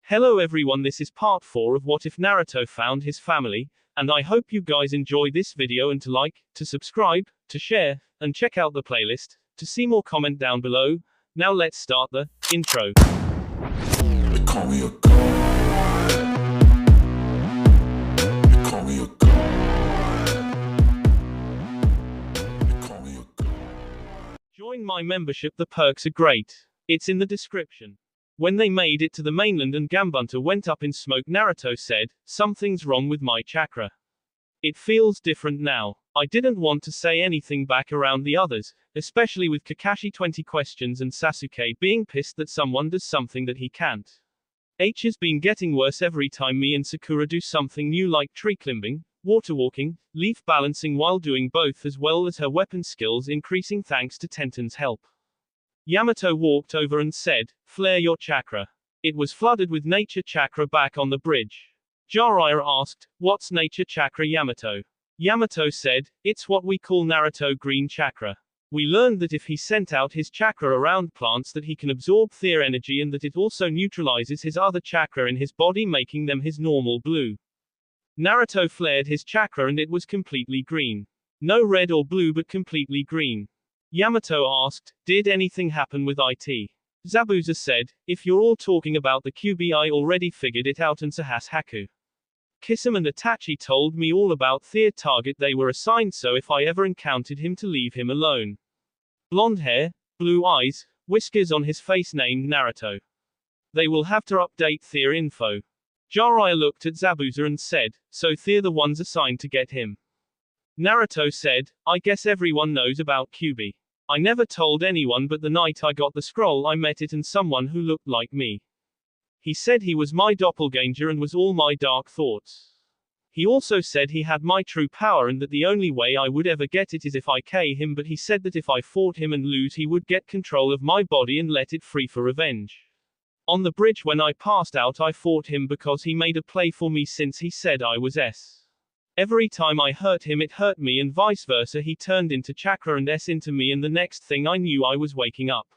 Hello everyone, this is part 4 of What If Naruto Found His Family, and I hope you guys enjoy this video and to like, to subscribe, to share, and check out the playlist, to see more comment down below. Now let's start the intro. They call me a god. They call me a god. They call me a god. Join my membership, the perks are great. It's in the description. When they made it to the mainland and Gambunta went up in smoke, Naruto said, "Something's wrong with my chakra. It feels different now." I didn't want to say anything back around the others, especially with Kakashi 20 questions and Sasuke being pissed that someone does something that he can't. H has been getting worse every time me and Sakura do something new like tree climbing, water walking, leaf balancing while doing both, as well as her weapon skills increasing thanks to Tenten's help. Yamato walked over and said, "Flare your chakra." It was flooded with nature chakra back on the bridge. Jiraiya asked, "What's nature chakra, Yamato?" Yamato said, "It's what we call Naruto green chakra. We learned that if he sent out his chakra around plants that he can absorb their energy and that it also neutralizes his other chakra in his body, making them his normal blue." Naruto flared his chakra and it was completely green. No red or blue but completely green. Yamato asked, "Did anything happen with it?" Zabuza said, "If you're all talking about the QB, I already figured it out, and so has Haku. Kisame and Itachi told me all about their target they were assigned, so if I ever encountered him to leave him alone. Blonde hair, blue eyes, whiskers on his face, named Naruto. They will have to update their info." Jiraiya looked at Zabuza and said, "So they're the ones assigned to get him?" Naruto said, "I guess everyone knows about QB. I never told anyone, but the night I got the scroll I met it and someone who looked like me. He said he was my doppelganger and was all my dark thoughts. He also said he had my true power and that the only way I would ever get it is if I K him, but he said that if I fought him and lose he would get control of my body and let it free for revenge. On the bridge when I passed out I fought him because he made a play for me since he said I was S. Every time I hurt him it hurt me and vice versa. He turned into chakra and S into me and the next thing I knew I was waking up."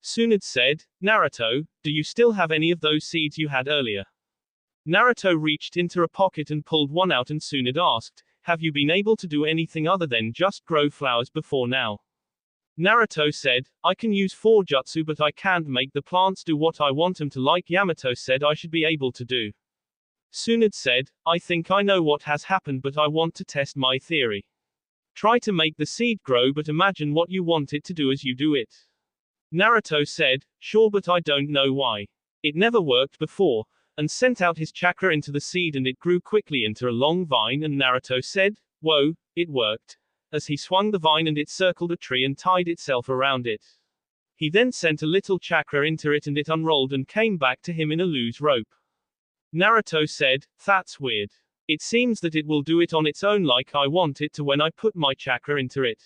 Tsunade said, "Naruto, do you still have any of those seeds you had earlier?" Naruto reached into a pocket and pulled one out and Tsunade asked, "Have you been able to do anything other than just grow flowers before now?" Naruto said, "I can use 4 jutsu but I can't make the plants do what I want them to, like Yamato said I should be able to do." Tsunade said, "I think I know what has happened but I want to test my theory. Try to make the seed grow but imagine what you want it to do as you do it." Naruto said, "Sure, but I don't know why. It never worked before," and sent out his chakra into the seed and it grew quickly into a long vine, and Naruto said, "Whoa, it worked," as he swung the vine and it circled a tree and tied itself around it. He then sent a little chakra into it and it unrolled and came back to him in a loose rope. Naruto said, "That's weird. It seems that it will do it on its own like I want it to when I put my chakra into it."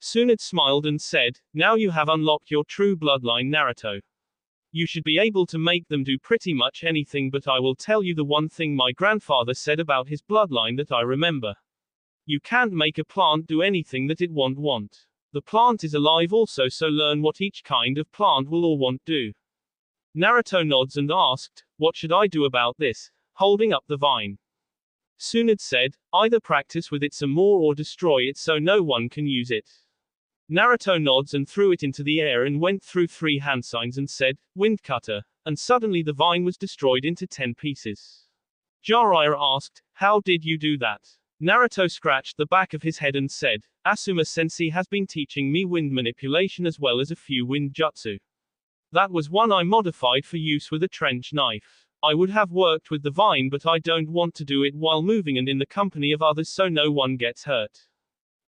Tsunade smiled and said, "Now you have unlocked your true bloodline, Naruto. You should be able to make them do pretty much anything, but I will tell you the one thing my grandfather said about his bloodline that I remember. You can't make a plant do anything that it won't want. The plant is alive also, so learn what each kind of plant will or won't do." Naruto nods and asked, "What should I do about this?" holding up the vine. Tsunade said, "Either practice with it some more or destroy it so no one can use it." Naruto nods and threw it into the air and went through 3 hand signs and said, "Wind cutter," and suddenly the vine was destroyed into 10 pieces. Jiraiya asked, "How did you do that?" Naruto scratched the back of his head and said, "Asuma Sensei has been teaching me wind manipulation as well as a few wind jutsu. That was one I modified for use with a trench knife. I would have worked with the vine but I don't want to do it while moving and in the company of others so no one gets hurt."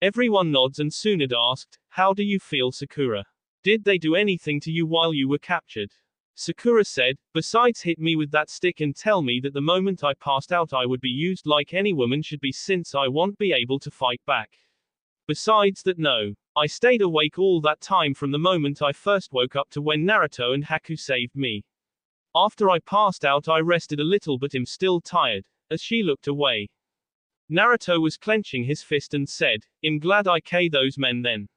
Everyone nods and Tsunade asked, "How do you feel, Sakura? Did they do anything to you while you were captured?" Sakura said, "Besides hit me with that stick and tell me that the moment I passed out I would be used like any woman should be since I won't be able to fight back. Besides that, no. I stayed awake all that time from the moment I first woke up to when Naruto and Haku saved me. After I passed out I rested a little but am still tired," as she looked away. Naruto was clenching his fist and said, "I'm glad I K those men then."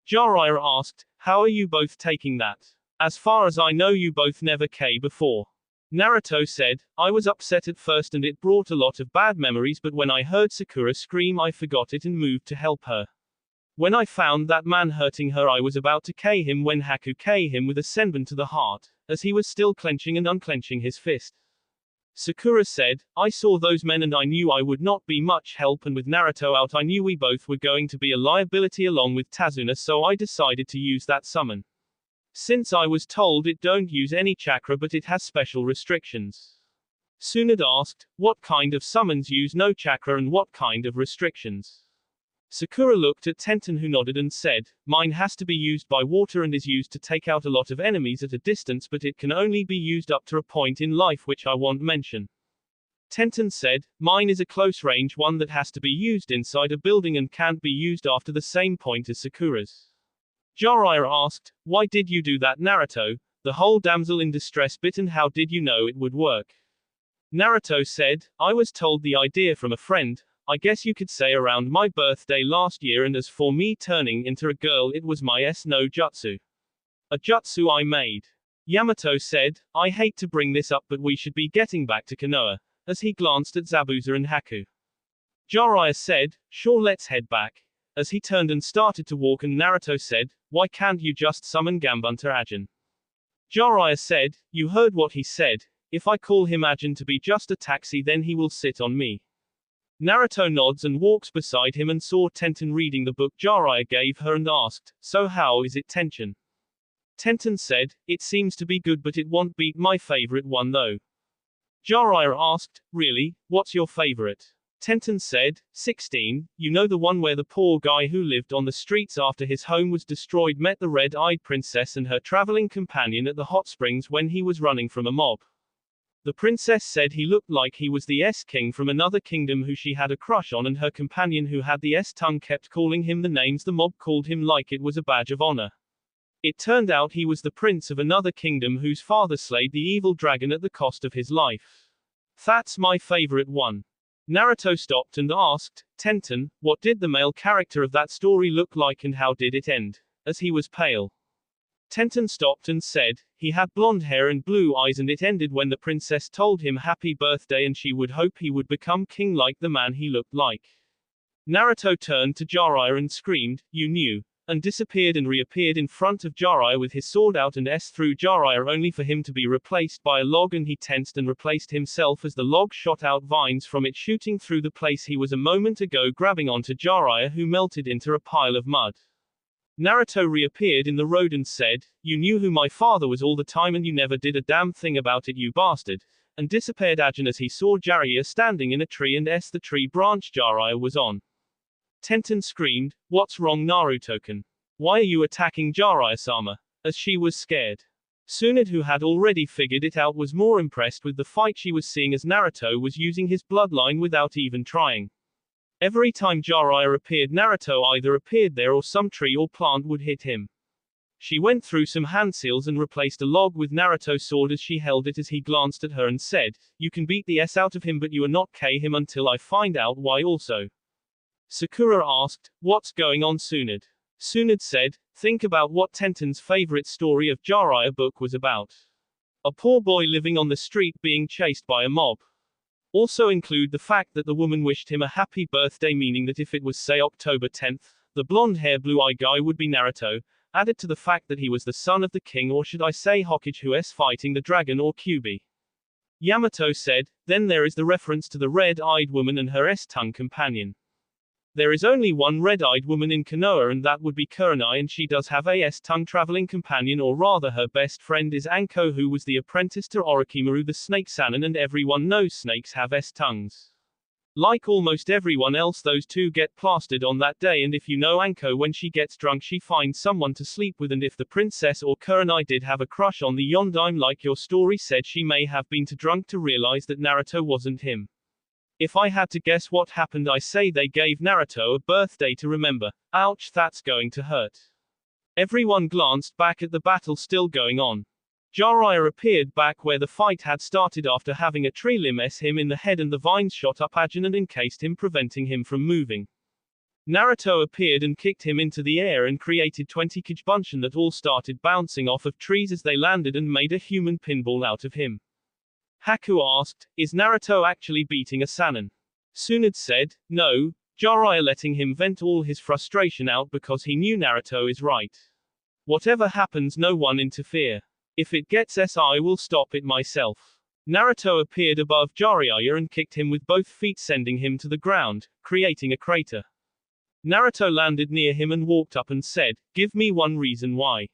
Jiraiya asked, "How are you both taking that? As far as I know you both never K before." Naruto said, I was upset at first and it brought a lot of bad memories, but when I heard Sakura scream I forgot it and moved to help her. When I found that man hurting her I was about to K him when Haku K him with a senbon to the heart, as he was still clenching and unclenching his fist. Sakura said, I saw those men and I knew I would not be much help, and with Naruto out I knew we both were going to be a liability along with Tazuna, so I decided to use that summon. Since I was told it don't use any chakra but it has special restrictions. Tsunade asked, what kind of summons use no chakra and what kind of restrictions? Sakura looked at Tenten, who nodded and said, mine has to be used by water and is used to take out a lot of enemies at a distance, but it can only be used up to a point in life which I won't mention. Tenten said, mine is a close range one that has to be used inside a building and can't be used after the same point as Sakura's. Jiraiya asked, why did you do that, Naruto? The whole damsel in distress bit, and how did you know it would work? Naruto said, I was told the idea from a friend, I guess you could say around my birthday last year, and as for me turning into a girl, it was my no jutsu. A jutsu I made. Yamato said, I hate to bring this up but we should be getting back to Konoha, as he glanced at Zabuza and Haku. Jiraiya said, sure, let's head back. As he turned and started to walk, and Naruto said, why can't you just summon Gambunta Ajin? Jiraiya said, you heard what he said, if I call him Ajin to be just a taxi then he will sit on me. Naruto nods and walks beside him and saw Tenten reading the book Jiraiya gave her and asked, so how is it, Tenten? Tenten said, it seems to be good but it won't beat my favorite one though. Jiraiya asked, really, what's your favorite? Tenten said, 16, you know the one where the poor guy who lived on the streets after his home was destroyed met the red-eyed princess and her traveling companion at the hot springs when he was running from a mob. The princess said he looked like he was the S-king from another kingdom who she had a crush on, and her companion who had the S-tongue kept calling him the names the mob called him like it was a badge of honor. It turned out he was the prince of another kingdom whose father slayed the evil dragon at the cost of his life. That's my favorite one. Naruto stopped and asked, Tenten, what did the male character of that story look like and how did it end? As he was pale. Tenten stopped and said, he had blonde hair and blue eyes and it ended when the princess told him happy birthday and she would hope he would become king like the man he looked like. Naruto turned to Jiraiya and screamed, you knew, and disappeared and reappeared in front of Jiraiya with his sword out and through Jiraiya only for him to be replaced by a log, and he tensed and replaced himself as the log shot out vines from it shooting through the place he was a moment ago grabbing onto Jiraiya, who melted into a pile of mud. Naruto reappeared in the road and said, you knew who my father was all the time and you never did a damn thing about it, you bastard, and disappeared Ajin as he saw Jiraiya standing in a tree and the tree branch Jiraiya was on. Tenten screamed, what's wrong, Naruto-kun? Why are you attacking Jiraiya-sama? As she was scared. Tsunade, who had already figured it out, was more impressed with the fight she was seeing as Naruto was using his bloodline without even trying. Every time Jiraiya appeared, Naruto either appeared there or some tree or plant would hit him. She went through some hand seals and replaced a log with Naruto's sword as she held it as he glanced at her and said, you can beat the out of him but you are not K him until I find out why also. Sakura asked, what's going on, Tsunade? Tsunade said, think about what Tenten's favorite story of Jiraiya book was about. A poor boy living on the street being chased by a mob. Also include the fact that the woman wished him a happy birthday, meaning that if it was say October 10th, the blonde hair blue eye guy would be Naruto, added to the fact that he was the son of the king, or should I say Hokage, who is fighting the dragon, or Kyuubi. Yamato said, then there is the reference to the red-eyed woman and her S-tongue companion. There is only one red-eyed woman in Konoha and that would be Kurenai, and she does have a S-tongue traveling companion, or rather her best friend is Anko, who was the apprentice to Orochimaru the snake Sannin, and everyone knows snakes have S-tongues. Like almost everyone else, those two get plastered on that day, and if you know Anko, when she gets drunk she finds someone to sleep with, and if the princess or Kurenai did have a crush on the Yondaime like your story said, she may have been too drunk to realize that Naruto wasn't him. If I had to guess what happened, I say they gave Naruto a birthday to remember. Ouch, that's going to hurt. Everyone glanced back at the battle still going on. Jiraiya appeared back where the fight had started after having a tree limb him in the head, and the vines shot up Ajin and encased him, preventing him from moving. Naruto appeared and kicked him into the air and created 20 Kijibunshin that all started bouncing off of trees as they landed and made a human pinball out of him. Haku asked, is Naruto actually beating a Sannin? Tsunade said, no, Jiraiya letting him vent all his frustration out because he knew Naruto is right. Whatever happens, no one interfere. If it gets S, I will stop it myself. Naruto appeared above Jiraiya and kicked him with both feet, sending him to the ground, creating a crater. Naruto landed near him and walked up and said, give me one reason why.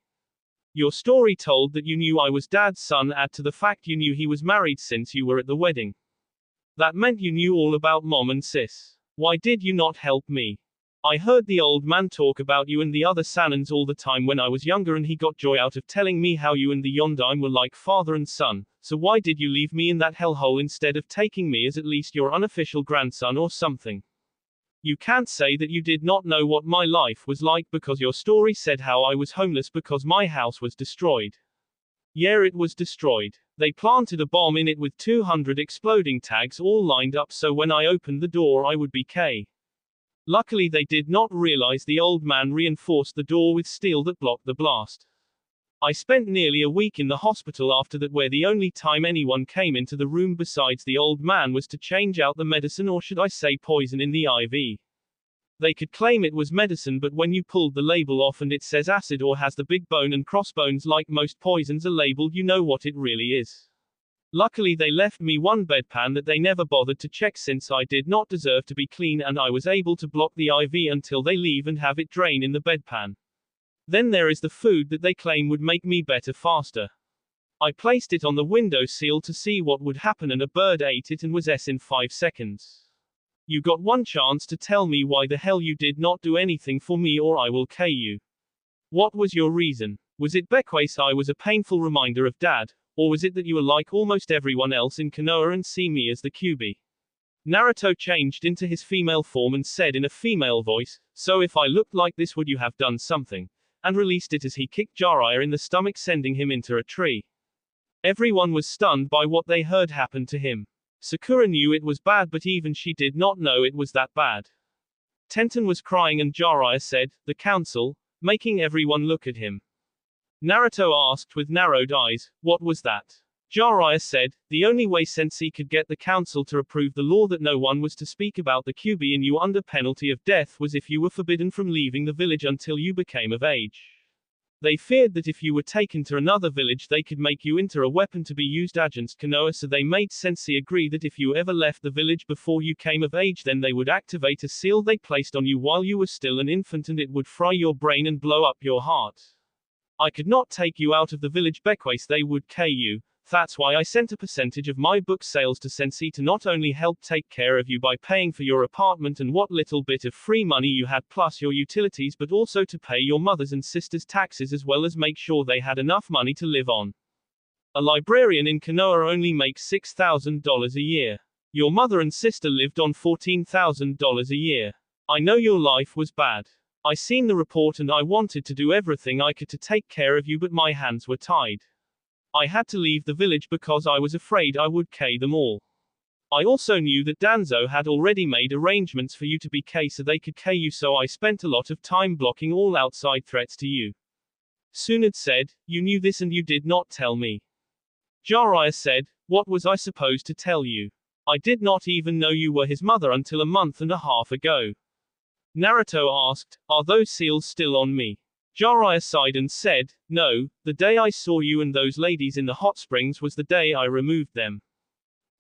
Your story told that you knew I was Dad's son, add to the fact you knew he was married since you were at the wedding. That meant you knew all about Mom and Sis. Why did you not help me? I heard the old man talk about you and the other Sannins all the time when I was younger, and he got joy out of telling me how you and the Yondaime were like father and son, so why did you leave me in that hellhole instead of taking me as at least your unofficial grandson or something? You can't say that you did not know what my life was like because your story said how I was homeless because my house was destroyed. Yeah, it was destroyed. They planted a bomb in it with 200 exploding tags all lined up so when I opened the door I would be K. Luckily they did not realize the old man reinforced the door with steel that blocked the blast. I spent nearly a week in the hospital after that, where the only time anyone came into the room besides the old man was to change out the medicine, or should I say poison, in the IV. They could claim it was medicine, but when you pulled the label off and it says acid or has the big bone and crossbones like most poisons are labeled, you know what it really is. Luckily they left me one bedpan that they never bothered to check since I did not deserve to be clean, and I was able to block the IV until they leave and have it drain in the bedpan. Then there is the food that they claim would make me better faster. I placed it on the windowsill to see what would happen and a bird ate it and was S in 5 seconds. You got one chance to tell me why the hell you did not do anything for me or I will K you. What was your reason? Was it because I was a painful reminder of Dad? Or was it that you were like almost everyone else in Konoha and see me as the QB? Naruto changed into his female form and said in a female voice, so if I looked like this would you have done something? And released it as he kicked Jiraiya in the stomach, sending him into a tree. Everyone was stunned by what they heard happen to him. Sakura knew it was bad, but even she did not know it was that bad. Tenten was crying and Jiraiya said, the council, making everyone look at him. Naruto asked with narrowed eyes, what was that? Jiraiya said, the only way Sensei could get the council to approve the law that no one was to speak about the QB and you under penalty of death was if you were forbidden from leaving the village until you became of age. They feared that if you were taken to another village they could make you into a weapon to be used against Konoha, so they made Sensei agree that if you ever left the village before you came of age then they would activate a seal they placed on you while you were still an infant and it would fry your brain and blow up your heart. I could not take you out of the village because they would K you. That's why I sent a percentage of my book sales to Sensei to not only help take care of you by paying for your apartment and what little bit of free money you had plus your utilities, but also to pay your mother's and sister's taxes as well as make sure they had enough money to live on. A librarian in Konoha only makes $6,000 a year. Your mother and sister lived on $14,000 a year. I know your life was bad. I seen the report and I wanted to do everything I could to take care of you, but my hands were tied. I had to leave the village because I was afraid I would K them all. I also knew that Danzo had already made arrangements for you to be K so they could K you, so I spent a lot of time blocking all outside threats to you. Tsunade said, you knew this and you did not tell me. Jiraiya said, what was I supposed to tell you? I did not even know you were his mother until a month and a half ago. Naruto asked, are those seals still on me? Jiraiya sighed and said, no, the day I saw you and those ladies in the hot springs was the day I removed them.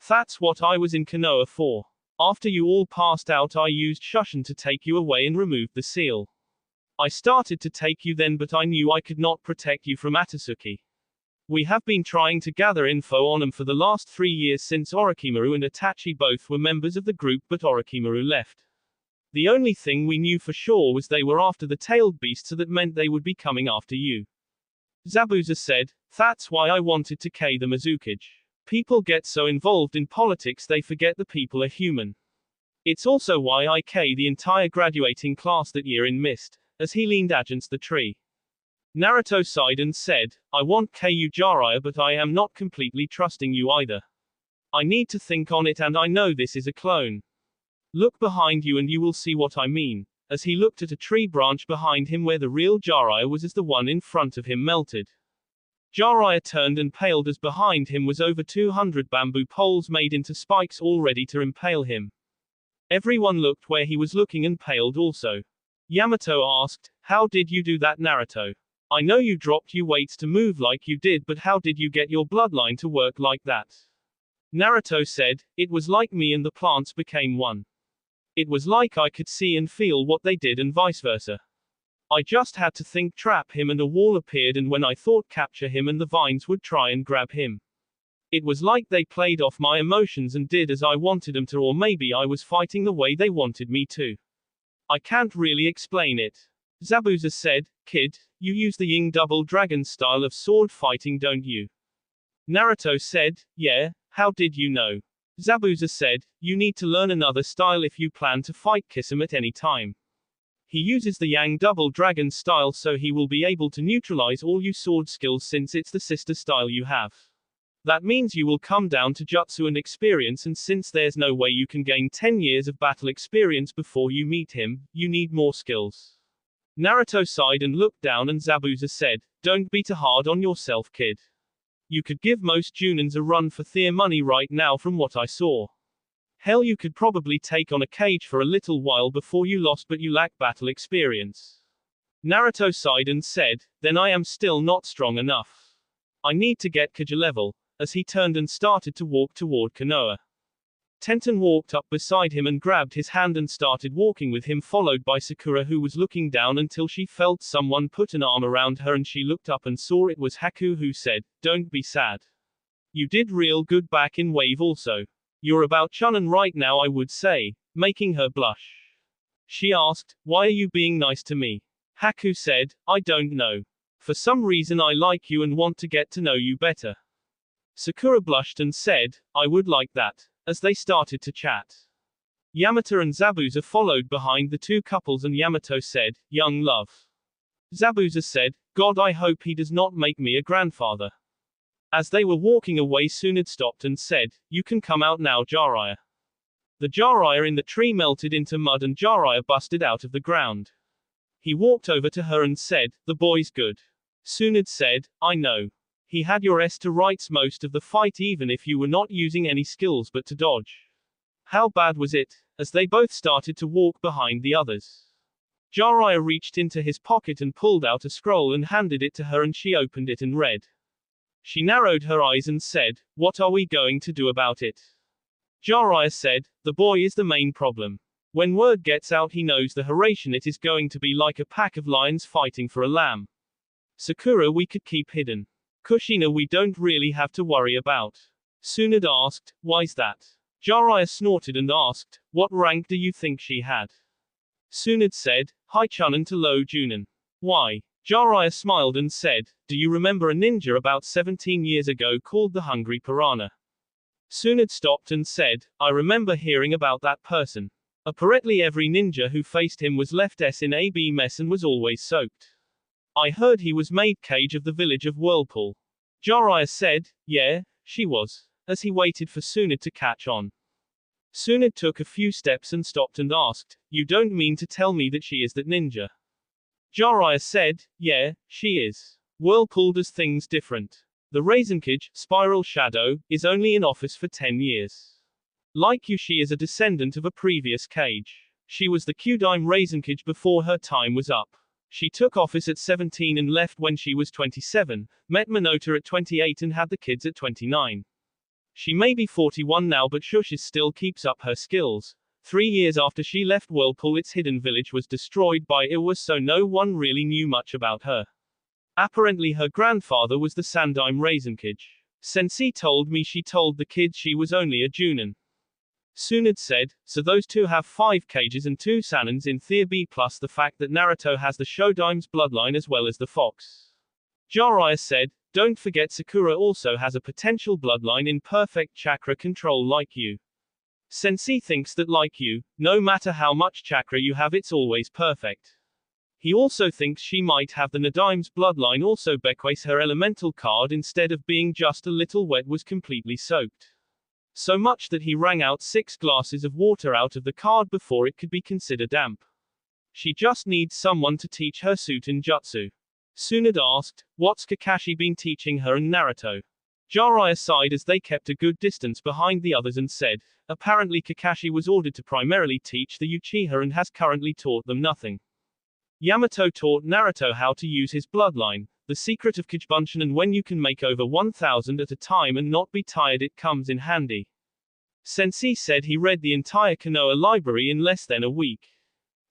That's what I was in Konoha for. After you all passed out I used Shushin to take you away and removed the seal. I started to take you then, but I knew I could not protect you from Atsuki. We have been trying to gather info on them for the last 3 years since Orochimaru and Itachi both were members of the group, but Orochimaru left. The only thing we knew for sure was they were after the tailed beast, so that meant they would be coming after you. Zabuza said, that's why I wanted to K them as Ukage. People get so involved in politics they forget the people are human. It's also why I K the entire graduating class that year in Mist, as he leaned against the tree. Naruto sighed and said, I want K you Jiraiya, but I am not completely trusting you either. I need to think on it, and I know this is a clone. Look behind you and you will see what I mean, as he looked at a tree branch behind him where the real Jiraiya was as the one in front of him melted. Jiraiya turned and paled as behind him was over 200 bamboo poles made into spikes all ready to impale him. Everyone looked where he was looking and paled also. Yamato asked, "How did you do that, Naruto? I know you dropped your weights to move like you did, but how did you get your bloodline to work like that?" Naruto said, "It was like me and the plants became one. It was like I could see and feel what they did and vice versa. I just had to think trap him and a wall appeared, and when I thought capture him and the vines would try and grab him. It was like they played off my emotions and did as I wanted them to, or maybe I was fighting the way they wanted me to. I can't really explain it." Zabuza said, "Kid, you use the Ying double dragon style of sword fighting, don't you?" Naruto said, "Yeah, how did you know?" Zabuza said, "You need to learn another style if you plan to fight Kisame at any time. He uses the Yang double dragon style, so he will be able to neutralize all your sword skills since it's the sister style you have. That means you will come down to jutsu and experience, and since there's no way you can gain 10 years of battle experience before you meet him, you need more skills." Naruto sighed and looked down, and Zabuza said, "Don't be too hard on yourself, kid. You could give most Junins a run for their money right now from what I saw. Hell, you could probably take on a cage for a little while before you lost, but you lack battle experience." Naruto sighed and said, "Then I am still not strong enough. I need to get Kaja level," as he turned and started to walk toward Konoha. Tenten walked up beside him and grabbed his hand and started walking with him, followed by Sakura, who was looking down until she felt someone put an arm around her and she looked up and saw it was Haku, who said, "Don't be sad. You did real good back in Wave also. You're about Chunin right now, I would say," making her blush. She asked, "Why are you being nice to me?" Haku said, "I don't know. For some reason I like you and want to get to know you better." Sakura blushed and said, "I would like that," as they started to chat. Yamato and Zabuza followed behind the two couples, and Yamato said, "Young love." Zabuza said, "God, I hope he does not make me a grandfather." As they were walking away, Tsunade stopped and said, "You can come out now, Jiraiya." The Jiraiya in the tree melted into mud and Jiraiya busted out of the ground. He walked over to her and said, "The boy's good." Tsunade said, "I know. He had your S to rights most of the fight, even if you were not using any skills but to dodge." "How bad was it?" as they both started to walk behind the others. Jiraiya reached into his pocket and pulled out a scroll and handed it to her, and she opened it and read. She narrowed her eyes and said, "What are we going to do about it?" Jiraiya said, "The boy is the main problem. When word gets out he knows the Hiraishin, it is going to be like a pack of lions fighting for a lamb. Sakura we could keep hidden. Kushina we don't really have to worry about." Tsunade asked, "Why's that?" Jiraiya snorted and asked, "What rank do you think she had?" Tsunade said, "High Chunin to low Junin." "Why?" Jiraiya smiled and said, "Do you remember a ninja about 17 years ago called the Hungry Piranha?" Tsunade stopped and said, "I remember hearing about that person. Apparently every ninja who faced him was left in a mess and was always soaked. I heard he was made cage of the village of Whirlpool." Jiraiya said, "Yeah, she was," as he waited for Tsunade to catch on. Tsunade took a few steps and stopped and asked, "You don't mean to tell me that she is that ninja?" Jiraiya said, "Yeah, she is. Whirlpool does things different. The Raisenkage, Spiral Shadow, is only in office for 10 years. Like you, she is a descendant of a previous cage. She was the Kyudaime Raisenkage before her time was up. She took office at 17 and left when she was 27, met Minota at 28 and had the kids at 29. She may be 41 now, but Shush still keeps up her skills. 3 years after she left Whirlpool, its hidden village was destroyed by Iwa, so no one really knew much about her. Apparently her grandfather was the Sandaime Raisenkage. Sensei told me she told the kids she was only a Junin." Tsunade said, "So those two have 5 cages and 2 Sanins in Tier B, plus the fact that Naruto has the Shodaime's bloodline as well as the Fox." Jiraiya said, "Don't forget Sakura also has a potential bloodline in perfect chakra control like you. Sensei thinks that like you, no matter how much chakra you have, it's always perfect. He also thinks she might have the Nadaime's bloodline also because her elemental card, instead of being just a little wet, was completely soaked. So much that he wrung out 6 glasses of water out of the card before it could be considered damp. She just needs someone to teach her Suiten Jutsu." Tsunade asked, what's Kakashi been teaching her and Naruto? Jiraiya sighed as they kept a good distance behind the others and said, apparently Kakashi was ordered to primarily teach the Uchiha and has currently taught them nothing. Yamato taught Naruto how to use his bloodline, the secret of Kajbunshin, and when you can make over 1,000 at a time and not be tired it comes in handy. Sensei said he read the entire Konoha library in less than a week.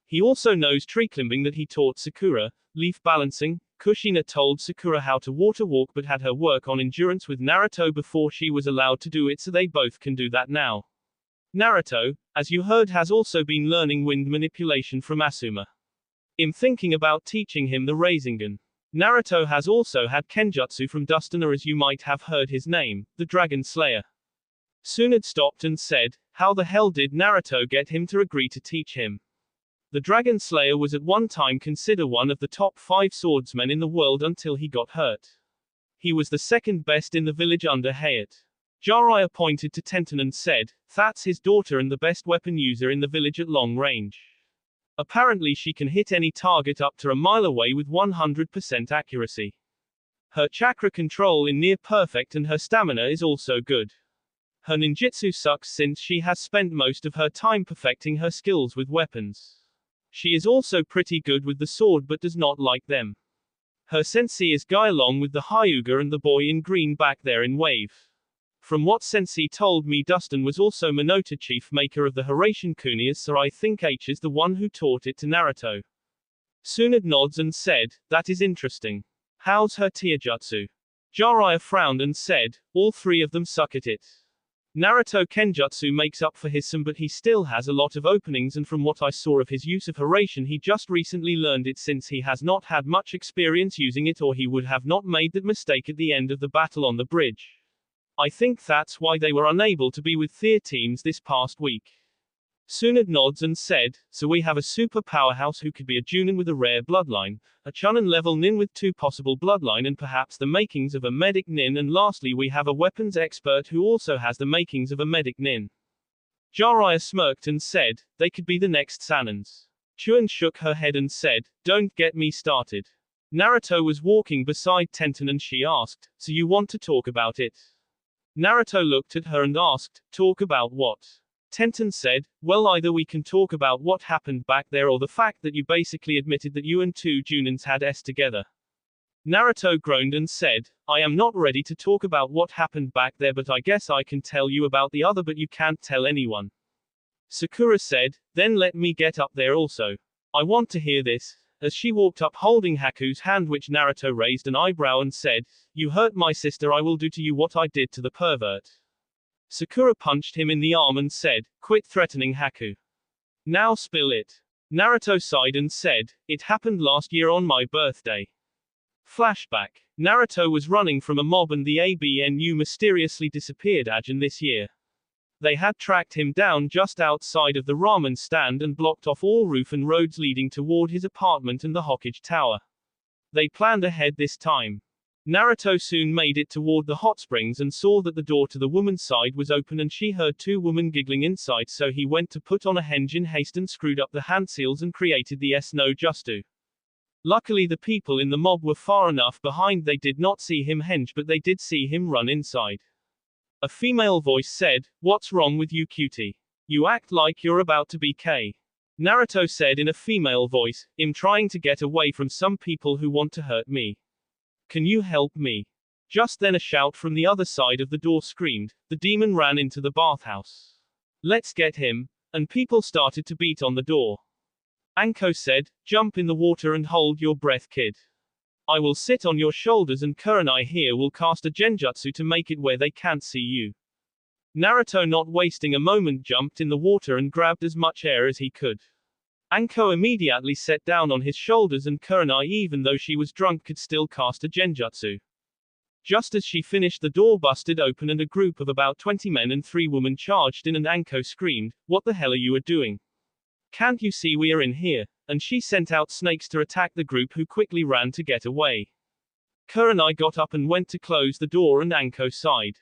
He also knows tree climbing that he taught Sakura, leaf balancing. Kushina told Sakura how to water walk but had her work on endurance with Naruto before she was allowed to do it, so they both can do that now. Naruto, as you heard, has also been learning wind manipulation from Asuma. I'm thinking about teaching him the Rasengan. Naruto has also had Kenjutsu from Dustin, or as you might have heard his name, the Dragon Slayer. Tsunade stopped and said, how the hell did Naruto get him to agree to teach him? The Dragon Slayer was at one time considered one of the top 5 swordsmen in the world until he got hurt. He was the second best in the village under Hayate. Jiraiya pointed to Tenten and said, that's his daughter and the best weapon user in the village at long range. Apparently she can hit any target up to a mile away with 100% accuracy. Her chakra control is near perfect and her stamina is also good. Her ninjutsu sucks since she has spent most of her time perfecting her skills with weapons. She is also pretty good with the sword but does not like them. Her sensei is Guy along with the Hyuga and the boy in green back there in wave. From what sensei told me, Dustin was also Minota chief maker of the Hiraishin Kunias, so I think H is the one who taught it to Naruto. Tsunade nods and said, that is interesting. How's her taijutsu? Jiraiya frowned and said, all 3 of them suck at it. Naruto Kenjutsu makes up for his some, but he still has a lot of openings, and from what I saw of his use of Hiraishin, he just recently learned it since he has not had much experience using it, or he would have not made that mistake at the end of the battle on the bridge. I think that's why they were unable to be with their teams this past week. Tsunade nods and said, so we have a super powerhouse who could be a Junin with a rare bloodline, a Chunin level nin with 2 possible bloodline and perhaps the makings of a medic nin, and lastly we have a weapons expert who also has the makings of a medic nin. Jiraiya smirked and said, they could be the next Sanins. Chuan shook her head and said, don't get me started. Naruto was walking beside Tenten and she asked, so you want to talk about it? Naruto looked at her and asked, talk about what? Tenten said, well, either we can talk about what happened back there or the fact that you basically admitted that you and 2 Junins had S together. Naruto groaned and said, I am not ready to talk about what happened back there, but I guess I can tell you about the other, but you can't tell anyone. Sakura said, then let me get up there also. I want to hear this. As she walked up holding Haku's hand, which Naruto raised an eyebrow and said, you hurt my sister, I will do to you what I did to the pervert. Sakura punched him in the arm and said, quit threatening Haku. Now spill it. Naruto sighed and said, it happened last year on my birthday. Flashback. Naruto was running from a mob and the ABNU mysteriously disappeared again this year. They had tracked him down just outside of the ramen stand and blocked off all roof and roads leading toward his apartment and the Hokage Tower. They planned ahead this time. Naruto soon made it toward the hot springs and saw that the door to the woman's side was open and she heard 2 women giggling inside, so he went to put on a henge in haste and screwed up the hand seals and created the no justu. Luckily the people in the mob were far enough behind they did not see him henge, but they did see him run inside. A female voice said, what's wrong with you, cutie? You act like you're about to be K. Naruto said in a female voice, I'm trying to get away from some people who want to hurt me. Can you help me? Just then a shout from the other side of the door screamed, the demon ran into the bathhouse. Let's get him, and people started to beat on the door. Anko said, jump in the water and hold your breath, kid. I will sit on your shoulders and Kurenai here will cast a genjutsu to make it where they can't see you. Naruto, not wasting a moment, jumped in the water and grabbed as much air as he could. Anko immediately sat down on his shoulders and Kurenai, even though she was drunk, could still cast a genjutsu. Just as she finished, the door busted open and a group of about 20 men and 3 women charged in, and Anko screamed, what the hell are you doing? Can't you see we are in here? And she sent out snakes to attack the group, who quickly ran to get away. Kurenai got up and went to close the door and Anko sighed.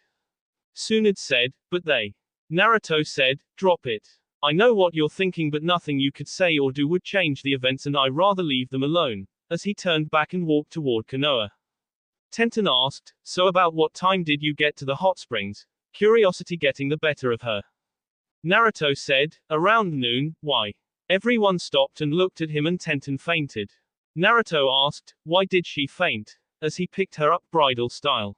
Tsunade said, but they. Naruto said, drop it. I know what you're thinking, but nothing you could say or do would change the events and I rather leave them alone. as he turned back and walked toward Konoha. Tenten asked, so about what time did you get to the hot springs? Curiosity getting the better of her. Naruto said, around noon. Why? Everyone stopped and looked at him and Tenten fainted. Naruto asked, why did she faint? As he picked her up bridal style.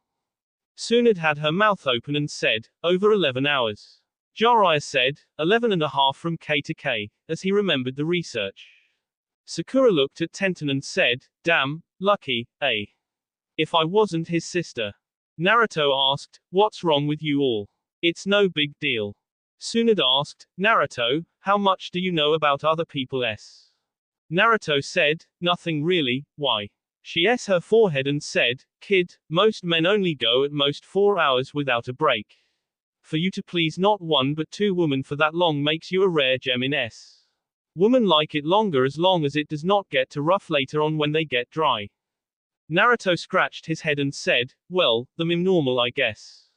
Tsunade had her mouth open and said, over 11 hours. Jiraiya said, 11.5 from K to K, as he remembered the research. Sakura looked at Tenten and said, damn, lucky, eh? If I wasn't his sister. Naruto asked, what's wrong with you all? It's no big deal. Tsunade asked, Naruto, how much do you know about other people's? Naruto said, nothing really, why? She her forehead and said, kid, most men only go at most 4 hours without a break. For you to please not one but two women for that long makes you a rare gem in S. Women like it longer as long as it does not get too rough later on when they get dry. Naruto scratched his head and said, well, them normal I guess.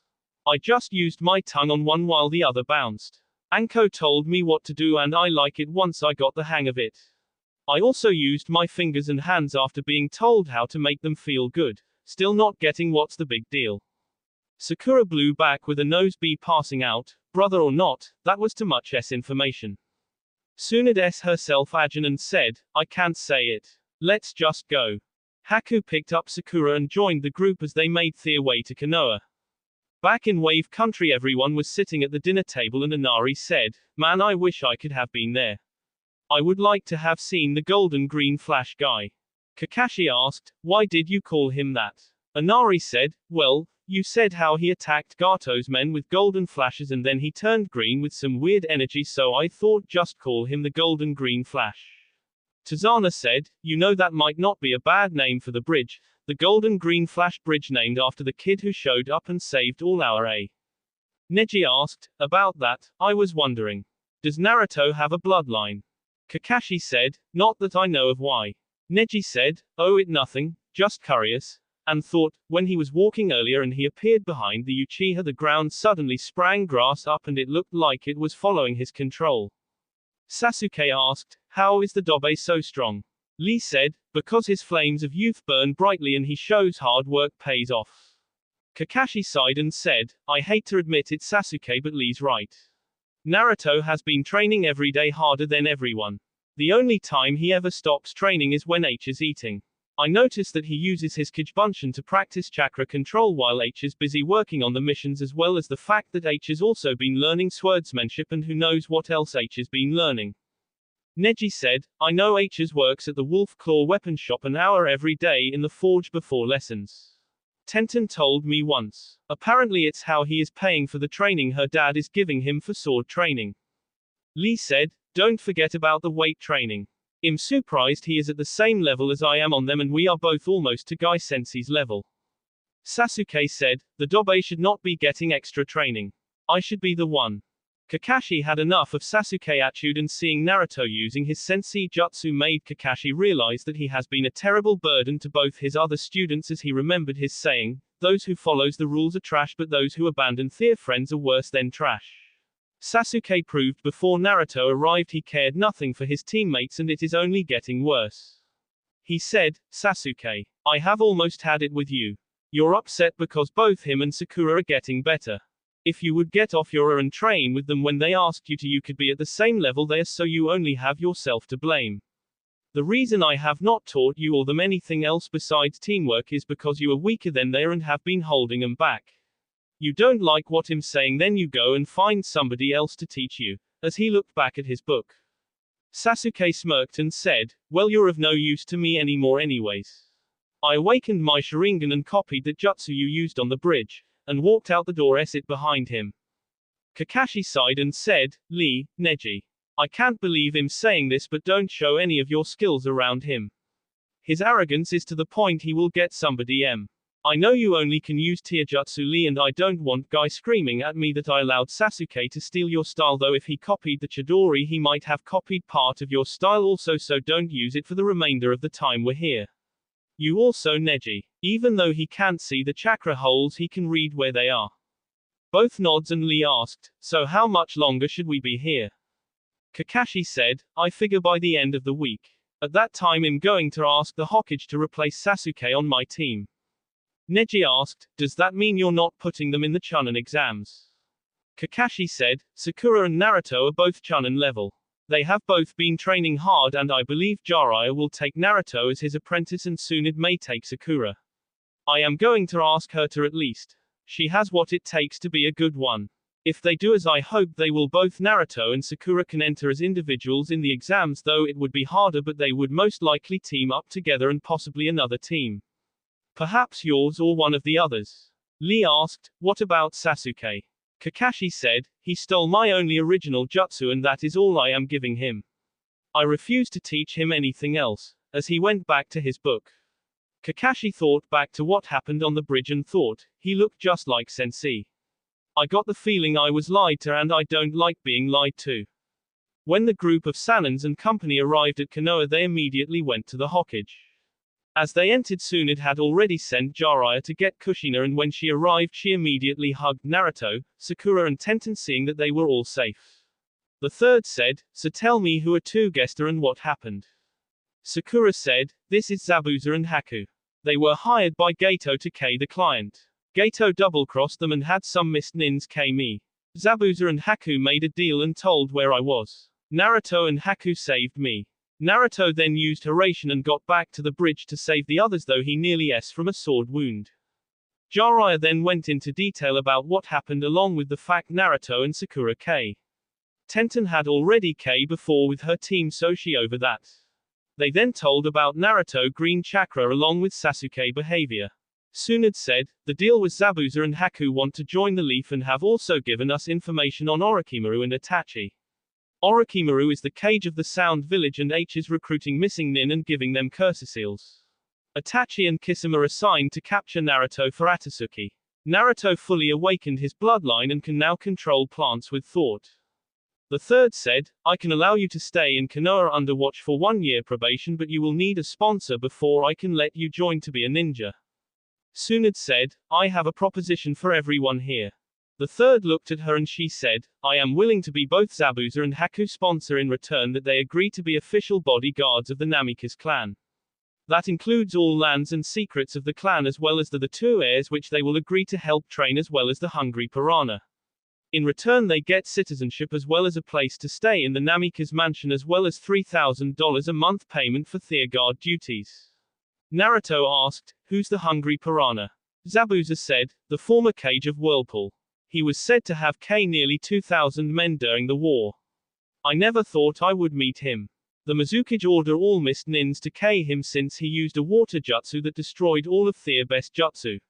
I just used my tongue on one while the other bounced. Anko told me what to do and I like it once I got the hang of it. I also used my fingers and hands after being told how to make them feel good. Still not getting what's the big deal. Sakura blew back with a nose bee passing out, brother or not, that was too much information. Tsunade herself Ajin and said, I can't say it. Let's just go. Haku picked up Sakura and joined the group as they made their way to Konoha. Back in Wave Country everyone was sitting at the dinner table and Inari said, man I wish I could have been there. I would like to have seen the golden green flash guy. Kakashi asked, why did you call him that? Inari said, well, you said how he attacked Gato's men with golden flashes and then he turned green with some weird energy so I thought just call him the golden green flash. Tazana said, you know that might not be a bad name for the bridge, the golden green flash bridge named after the kid who showed up and saved all our A. Neji asked, about that, I was wondering. Does Naruto have a bloodline? Kakashi said, not that I know of why. Neji said, oh it nothing, just curious, and thought, when he was walking earlier and he appeared behind the Uchiha the ground suddenly sprang grass up and it looked like it was following his control. Sasuke asked, how is the Dobe so strong? Lee said, because his flames of youth burn brightly and he shows hard work pays off. Kakashi sighed and said, I hate to admit it Sasuke but Lee's right. Naruto has been training every day harder than everyone. The only time he ever stops training is when H is eating. I notice that he uses his Kijbunshin to practice chakra control while H is busy working on the missions as well as the fact that H has also been learning swordsmanship and who knows what else H has been learning. Neji said, I know H's works at the Wolf Claw weapon shop an hour every day in the forge before lessons. Tenten told me once. Apparently it's how he is paying for the training her dad is giving him for sword training. Lee said, don't forget about the weight training. I'm surprised he is at the same level as I am on them and we are both almost to Gai Sensei's level. Sasuke said, the Dobe should not be getting extra training. I should be the one. Kakashi had enough of Sasuke attitude and seeing Naruto using his sensei jutsu made Kakashi realize that he has been a terrible burden to both his other students as he remembered his saying, those who follows the rules are trash but those who abandon their friends are worse than trash. Sasuke proved before Naruto arrived he cared nothing for his teammates and it is only getting worse. He said, Sasuke, I have almost had it with you. You're upset because both him and Sakura are getting better. If you would get off your and train with them when they asked you to you could be at the same level they are so you only have yourself to blame. The reason I have not taught you or them anything else besides teamwork is because you are weaker than they are and have been holding them back. You don't like what I'm saying then you go and find somebody else to teach you, as he looked back at his book. Sasuke smirked and said, well you're of no use to me anymore anyways. I awakened my Sharingan and copied that jutsu you used on the bridge, and walked out the door it behind him. Kakashi sighed and said, Lee, Neji. I can't believe him saying this but don't show any of your skills around him. His arrogance is to the point he will get somebody I know you only can use Tearjutsu Lee and I don't want Guy screaming at me that I allowed Sasuke to steal your style though if he copied the Chidori he might have copied part of your style also so don't use it for the remainder of the time we're here. You also Neji. Even though he can't see the chakra holes he can read where they are. Both nods and Lee asked, so how much longer should we be here? Kakashi said, I figure by the end of the week. At that time I'm going to ask the Hokage to replace Sasuke on my team. Neji asked, does that mean you're not putting them in the Chunin exams? Kakashi said, Sakura and Naruto are both Chunin level. They have both been training hard and I believe Jiraiya will take Naruto as his apprentice and Tsunade may take Sakura. I am going to ask her to at least. She has what it takes to be a good one. If they do as I hope they will, both Naruto and Sakura can enter as individuals in the exams, though it would be harder, but they would most likely team up together and possibly another team. Perhaps yours or one of the others. Lee asked, what about Sasuke? Kakashi said, he stole my only original jutsu and that is all I am giving him. I refuse to teach him anything else. As he went back to his book, Kakashi thought back to what happened on the bridge and thought, he looked just like Sensei. I got the feeling I was lied to and I don't like being lied to. When the group of Sanins and company arrived at Konoha, they immediately went to the Hokage. As they entered, Tsunade had already sent Jiraiya to get Kushina, and when she arrived she immediately hugged Naruto, Sakura and Tenten, seeing that they were all safe. The third said, so tell me who are two guests and what happened. Sakura said, this is Zabuza and Haku. They were hired by Gato to K the client. Gato double-crossed them and had some missed nins K me. Zabuza and Haku made a deal and told where I was. Naruto and Haku saved me. Naruto then used Hiraishin and got back to the bridge to save the others, though he nearly s from a sword wound. Jiraiya then went into detail about what happened along with the fact Naruto and Sakura K. Tenten had already K before with her team, so she over that. They then told about Naruto green chakra along with Sasuke behavior. Tsunade said, the deal was Zabuza and Haku want to join the Leaf and have also given us information on Orochimaru and Itachi. Orochimaru is the cage of the Sound Village and H is recruiting missing nin and giving them curse seals. Itachi and Kisame are assigned to capture Naruto for Atsuki. Naruto fully awakened his bloodline and can now control plants with thought. The third said, I can allow you to stay in Konoha under watch for 1 year probation, but you will need a sponsor before I can let you join to be a ninja. Tsunade said, I have a proposition for everyone here. The third looked at her and she said, I am willing to be both Zabuza and Haku's sponsor in return that they agree to be official bodyguards of the Namikaze clan. That includes all lands and secrets of the clan as well as the two heirs, which they will agree to help train, as well as the hungry piranha. In return they get citizenship as well as a place to stay in the Namikaze mansion as well as $3,000 a month payment for Theurguard duties. Naruto asked, who's the hungry piranha? Zabuza said, the former cage of Whirlpool. He was said to have killed nearly 2,000 men during the war. I never thought I would meet him. The Mizukage order all missed nins to kill him since he used a water jutsu that destroyed all of Theur's best jutsu.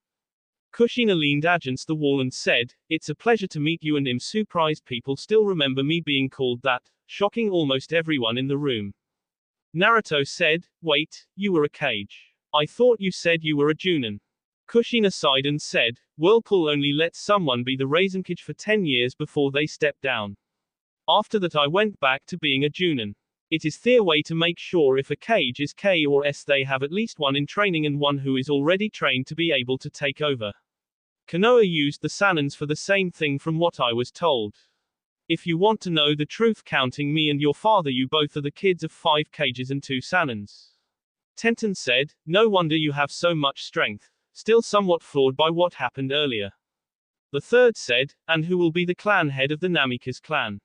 Kushina leaned against the wall and said, it's a pleasure to meet you, and I'm surprised people still remember me being called that, shocking almost everyone in the room. Naruto said, wait, you were a cage. I thought you said you were a Junin. Kushina sighed and said, Whirlpool only lets someone be the Raisenkage for 10 years before they step down. After that I went back to being a Junin. It is their way to make sure if a cage is K or S they have at least one in training and one who is already trained to be able to take over. Konoha used the Sanins for the same thing from what I was told. If you want to know the truth, counting me and your father, you both are the kids of 5 cages and 2 Sanins. Tenten said, no wonder you have so much strength. Still somewhat flawed by what happened earlier. The third said, and who will be the clan head of the Namikaze clan?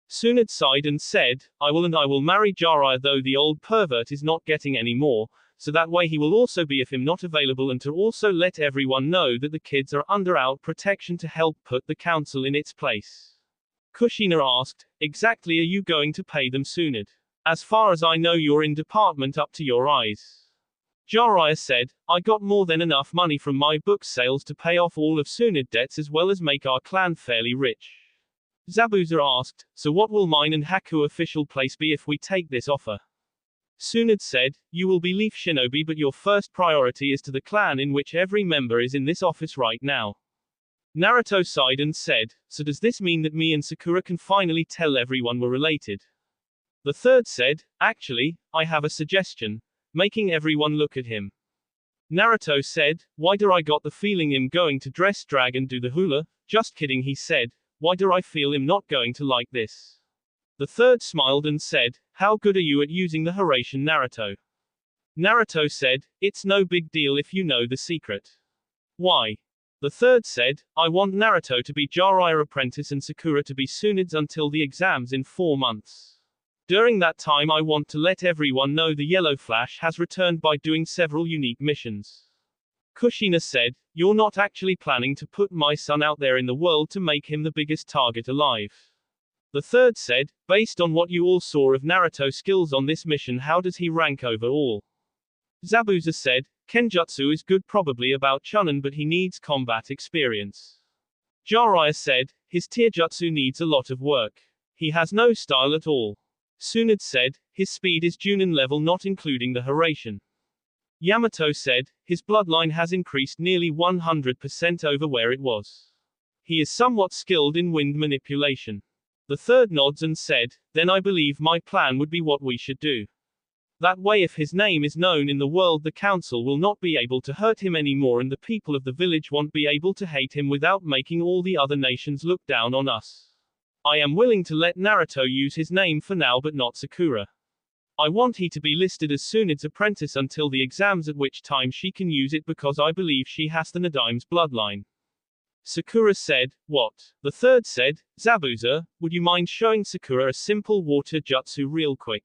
Tsunade sighed and said, I will marry Jiraiya, though the old pervert is not getting any more, so that way he will also be if him not available, and to also let everyone know that the kids are under our protection to help put the council in its place. Kushina asked, exactly are you going to pay them, Tsunade? As far as I know you're in department up to your eyes. Jiraiya said, I got more than enough money from my book sales to pay off all of Tsunade's debts as well as make our clan fairly rich. Zabuza asked, so what will mine and Haku official place be if we take this offer? Tsunade said, you will be Leaf Shinobi, but your first priority is to the clan in which every member is in this office right now. Naruto sighed and said, so does this mean that me and Sakura can finally tell everyone we're related? The third said, actually, I have a suggestion, making everyone look at him. Naruto said, why do I got the feeling I'm going to dress drag and do the hula? Just kidding, he said, why do I feel I'm not going to like this? The third smiled and said, How good are you at using the Haraishin Naruto? Naruto said, it's no big deal if you know the secret. Why? The third said, I want Naruto to be Jiraiya apprentice and Sakura to be Tsunde's until the exams in 4 months. During that time I want to let everyone know the Yellow Flash has returned by doing several unique missions. Kushina said, you're not actually planning to put my son out there in the world to make him the biggest target alive. The third said, based on what you all saw of Naruto's skills on this mission, how does he rank overall? Zabuza said, Kenjutsu is good, probably about Chunin, but he needs combat experience. Jiraiya said, his Taijutsu needs a lot of work. He has no style at all. Tsunade said, his speed is Junin level not including the Haraishin. Yamato said, his bloodline has increased nearly 100% over where it was. He is somewhat skilled in wind manipulation. The third nods and said, then I believe my plan would be what we should do. That way if his name is known in the world, the council will not be able to hurt him anymore and the people of the village won't be able to hate him without making all the other nations look down on us. I am willing to let Naruto use his name for now but not Sakura. I want he to be listed as Tsunade's apprentice until the exams, at which time she can use it because I believe she has the Nadime's bloodline. Sakura said, what? The third said, Zabuza, would you mind showing Sakura a simple water jutsu real quick?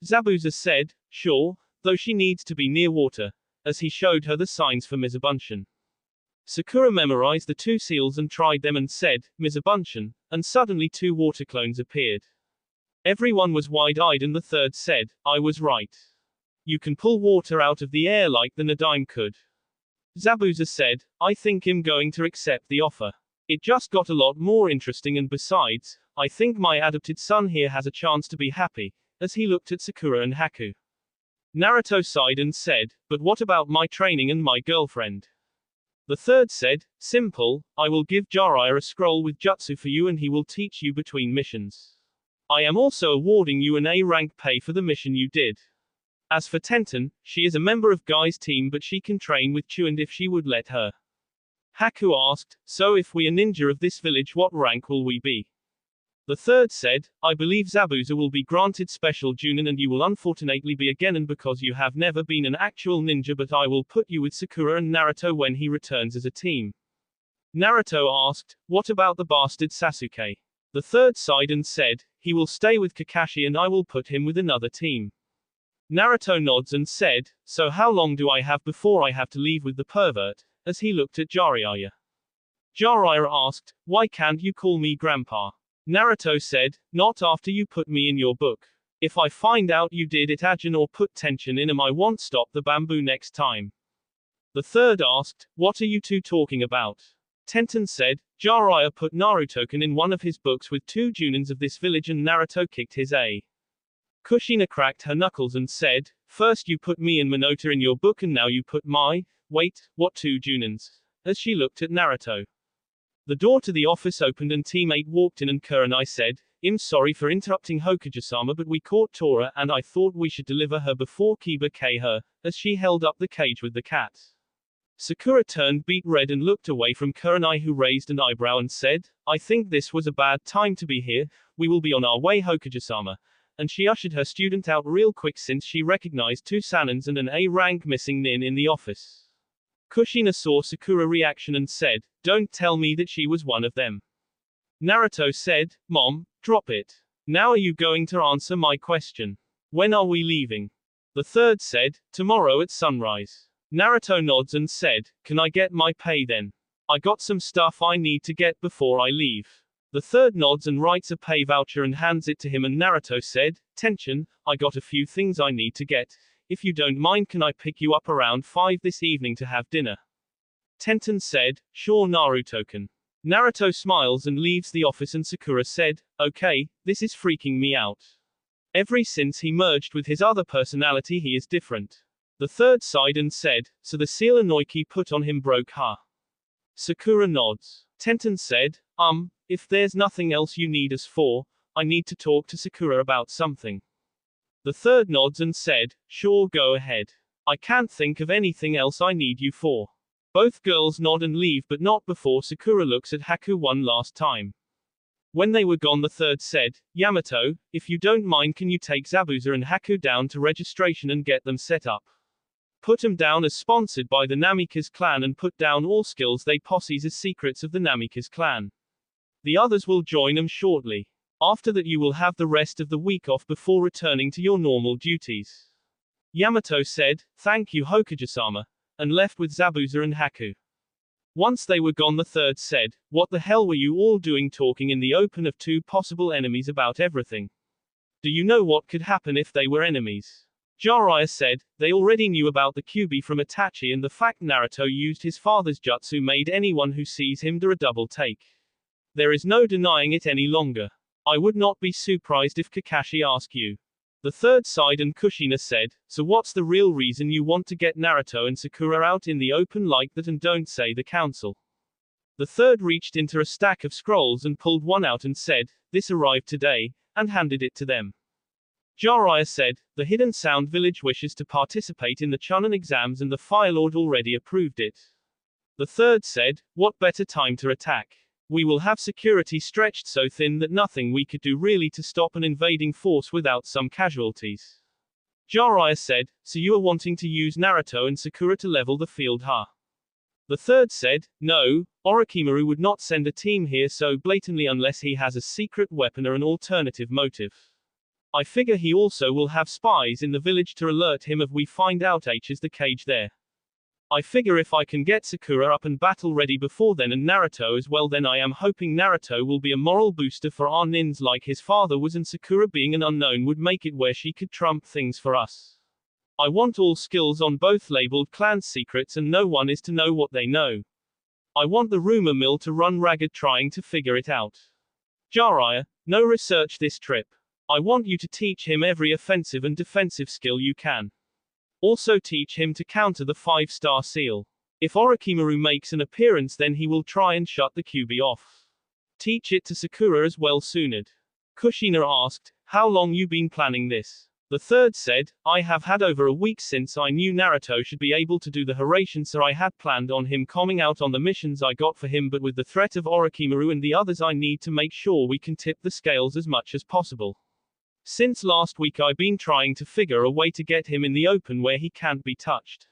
Zabuza said, sure, though she needs to be near water, as he showed her the signs for Mizabuntion. Sakura memorized the 2 seals and tried them and said, Mizabuntion, and suddenly 2 water clones appeared. Everyone was wide-eyed and the third said, I was right. You can pull water out of the air like the Nadime could. Zabuza said, I think I'm going to accept the offer. It just got a lot more interesting, and besides, I think my adopted son here has a chance to be happy, as he looked at Sakura and Haku. Naruto sighed and said, but what about my training and my girlfriend? The third said, simple, I will give Jiraiya a scroll with jutsu for you and he will teach you between missions. I am also awarding you an A rank pay for the mission you did. As for Tenten, she is a member of Guy's team but she can train with Chunin if she would let her. Haku asked, so if we are ninja of this village, what rank will we be? The third said, I believe Zabuza will be granted special Junin and you will unfortunately be a Genin because you have never been an actual ninja, but I will put you with Sakura and Naruto when he returns as a team. Naruto asked, what about the bastard Sasuke? The third sighed and said, he will stay with Kakashi and I will put him with another team. Naruto nods and said, so how long do I have before I have to leave with the pervert, as he looked at Jiraiya. Jiraiya asked, why can't you call me Grandpa? Naruto said, not after you put me in your book. If I find out you did it Ajin or put tension in him, I won't stop the bamboo next time. The third asked, what are you two talking about? Tenten said, Jiraiya put Narutoken in one of his books with 2 Junins of this village and Naruto kicked his A. Kushina cracked her knuckles and said, first you put me and Minota in your book and now you put wait, what 2 Junins? As she looked at Naruto. The door to the office opened and teammate walked in and Kurenai said, I'm sorry for interrupting Hokage-sama, but we caught Tora and I thought we should deliver her before Kiba K her, as she held up the cage with the cat. Sakura turned beet red and looked away from Kurenai, who raised an eyebrow and said, I think this was a bad time to be here, we will be on our way Hokage-sama. And she ushered her student out real quick since she recognized 2 Sanins and an A-rank missing nin in the office. Kushina saw Sakura's reaction and said, don't tell me that she was one of them. Naruto said, Mom, drop it. Now are you going to answer my question? When are we leaving? The third said, tomorrow at sunrise. Naruto nods and said, can I get my pay then? I got some stuff I need to get before I leave. The third nods and writes a pay voucher and hands it to him and Naruto said, tension, I got a few things I need to get. If you don't mind, can I pick you up around 5 this evening to have dinner? Tenten said, sure Naruto-kun. Naruto smiles and leaves the office and Sakura said, okay, this is freaking me out. Ever since he merged with his other personality he is different. The third sighed and said, so the seal Inoiki put on him broke, huh? Sakura nods. Tenten said, if there's nothing else you need us for, I need to talk to Sakura about something. The third nods and said, sure, go ahead. I can't think of anything else I need you for. Both girls nod and leave, but not before Sakura looks at Haku one last time. When they were gone, the third said, Yamato, if you don't mind, can you take Zabuza and Haku down to registration and get them set up? Put 'em down as sponsored by the Namikaze clan and put down all skills they possess as secrets of the Namikaze clan. The others will join 'em shortly. After that you will have the rest of the week off before returning to your normal duties. Yamato said, thank you Hokage-sama, and left with Zabuza and Haku. Once they were gone, the third said, what the hell were you all doing talking in the open of two possible enemies about everything? Do you know what could happen if they were enemies? Jiraiya said, they already knew about the Kyuubi from Itachi, and the fact Naruto used his father's jutsu made anyone who sees him do a double take. There is no denying it any longer. I would not be surprised if Kakashi asked you. The third side and Kushina said, so what's the real reason you want to get Naruto and Sakura out in the open like that and don't say the council? The third reached into a stack of scrolls and pulled one out and said, this arrived today, and handed it to them. Jiraiya said, the Hidden Sound Village wishes to participate in the Chunin exams and the Fire Lord already approved it. The third said, what better time to attack? We will have security stretched so thin that nothing we could do really to stop an invading force without some casualties. Jiraiya said, so you are wanting to use Naruto and Sakura to level the field, huh? The third said, no, Orochimaru would not send a team here so blatantly unless he has a secret weapon or an alternative motive. I figure he also will have spies in the village to alert him if we find out H is the cage there. I figure if I can get Sakura up and battle ready before then and Naruto as well, then I am hoping Naruto will be a moral booster for our nins like his father was, and Sakura being an unknown would make it where she could trump things for us. I want all skills on both labeled clan secrets and no one is to know what they know. I want the rumor mill to run ragged trying to figure it out. Jiraiya, no research this trip. I want you to teach him every offensive and defensive skill you can. Also teach him to counter the 5-star seal. If Orochimaru makes an appearance, then he will try and shut the Kyuubi off. Teach it to Sakura as well sooned. Kushina asked, how long you been planning this? The third said, I have had over a week since I knew Naruto should be able to do the Hiraishin, so I had planned on him coming out on the missions I got for him, but with the threat of Orochimaru and the others I need to make sure we can tip the scales as much as possible. Since last week I've been trying to figure a way to get him in the open where he can't be touched.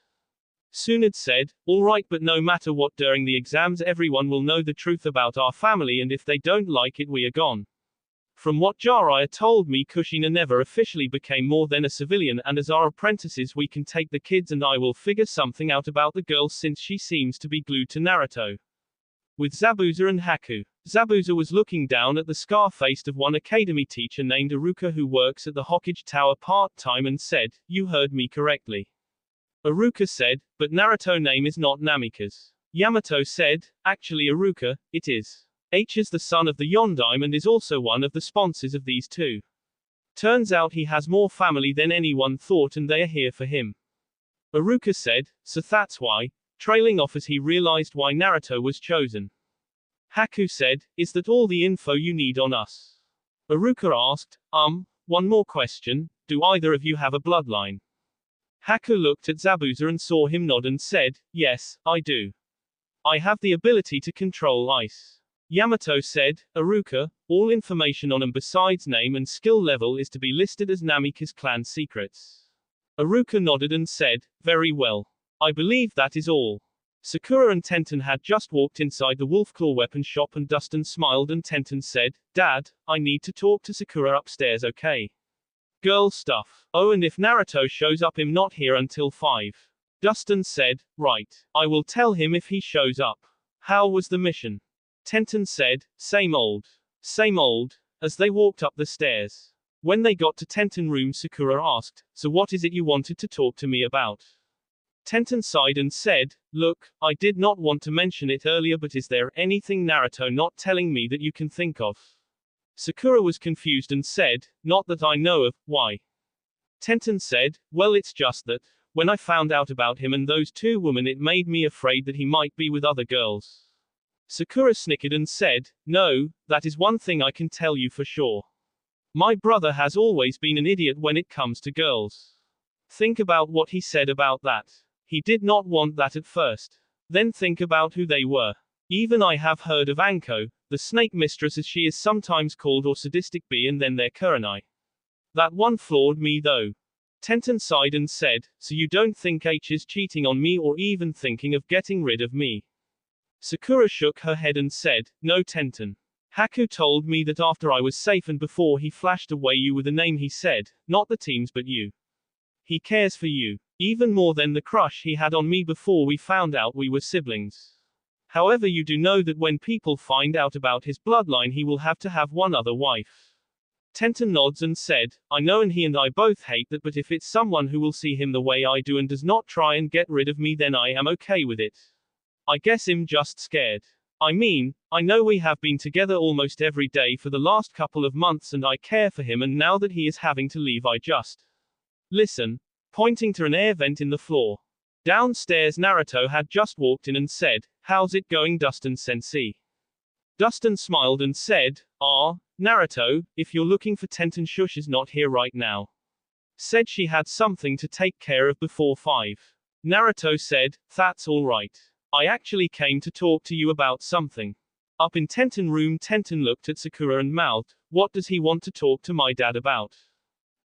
Tsunade said, alright, but no matter what, during the exams everyone will know the truth about our family, and if they don't like it we are gone. From what Jiraiya told me, Kushina never officially became more than a civilian, and as our apprentices we can take the kids and I will figure something out about the girl since she seems to be glued to Naruto. With Zabuza and Haku. Zabuza was looking down at the scar-faced of one academy teacher named Iruka who works at the Hokage Tower part-time and said, you heard me correctly. Iruka said, but Naruto name is not Namikaze. Yamato said, actually Iruka, it is. H is the son of the Yondaime and is also one of the sponsors of these two. Turns out he has more family than anyone thought and they are here for him. Iruka said, so that's why, trailing off as he realized why Naruto was chosen. Haku said, is that all the info you need on us? Iruka asked, one more question, do either of you have a bloodline? Haku looked at Zabuza and saw him nod and said, yes, I do. I have the ability to control ice. Yamato said, Iruka, all information on him besides name and skill level is to be listed as Namikaze clan secrets. Iruka nodded and said, very well. I believe that is all. Sakura and Tenten had just walked inside the Wolfclaw weapon shop and Dustin smiled and Tenten said, Dad, I need to talk to Sakura upstairs, okay? Girl stuff. Oh, and if Naruto shows up, I'm not here until 5. Dustin said, right. I will tell him if he shows up. How was the mission? Tenten said, same old. Same old, as they walked up the stairs. When they got to Tenten's room, Sakura asked, so what is it you wanted to talk to me about? Tenten sighed and said, look, I did not want to mention it earlier, but is there anything Naruto not telling me that you can think of? Sakura was confused and said, not that I know of, why? Tenten said, well, it's just that, when I found out about him and those two women, it made me afraid that he might be with other girls. Sakura snickered and said, no, that is one thing I can tell you for sure. My brother has always been an idiot when it comes to girls. Think about what he said about that. He did not want that at first. Then think about who they were. Even I have heard of Anko, The snake mistress as she is sometimes called or sadistic bee and then their kurenai. That one floored me though. Tenten sighed and said, so you don't think H is cheating on me or even thinking of getting rid of me? Sakura shook her head and said, no Tenten. Haku told me that after I was safe and before he flashed away you with a name he said, not the teams but you. He cares for you. Even more than the crush he had on me before we found out we were siblings. However you do know that when people find out about his bloodline he will have to have one other wife. Tenten nods and said, I know and he and I both hate that but if it's someone who will see him the way I do and does not try and get rid of me then I am okay with it. I guess I'm just scared. I mean, I know we have been together almost every day for the last couple of months and I care for him and now that he is having to leave I just. Listen. Pointing to an air vent in the floor. Downstairs Naruto had just walked in and said, how's it going Dustin sensei? Dustin smiled and said, Naruto, if you're looking for Tenten Shush is not here right now. Said she had something to take care of before 5. Naruto said, that's alright. I actually came to talk to you about something. Up in Tenten room Tenten looked at Sakura and mouthed, what does he want to talk to my dad about?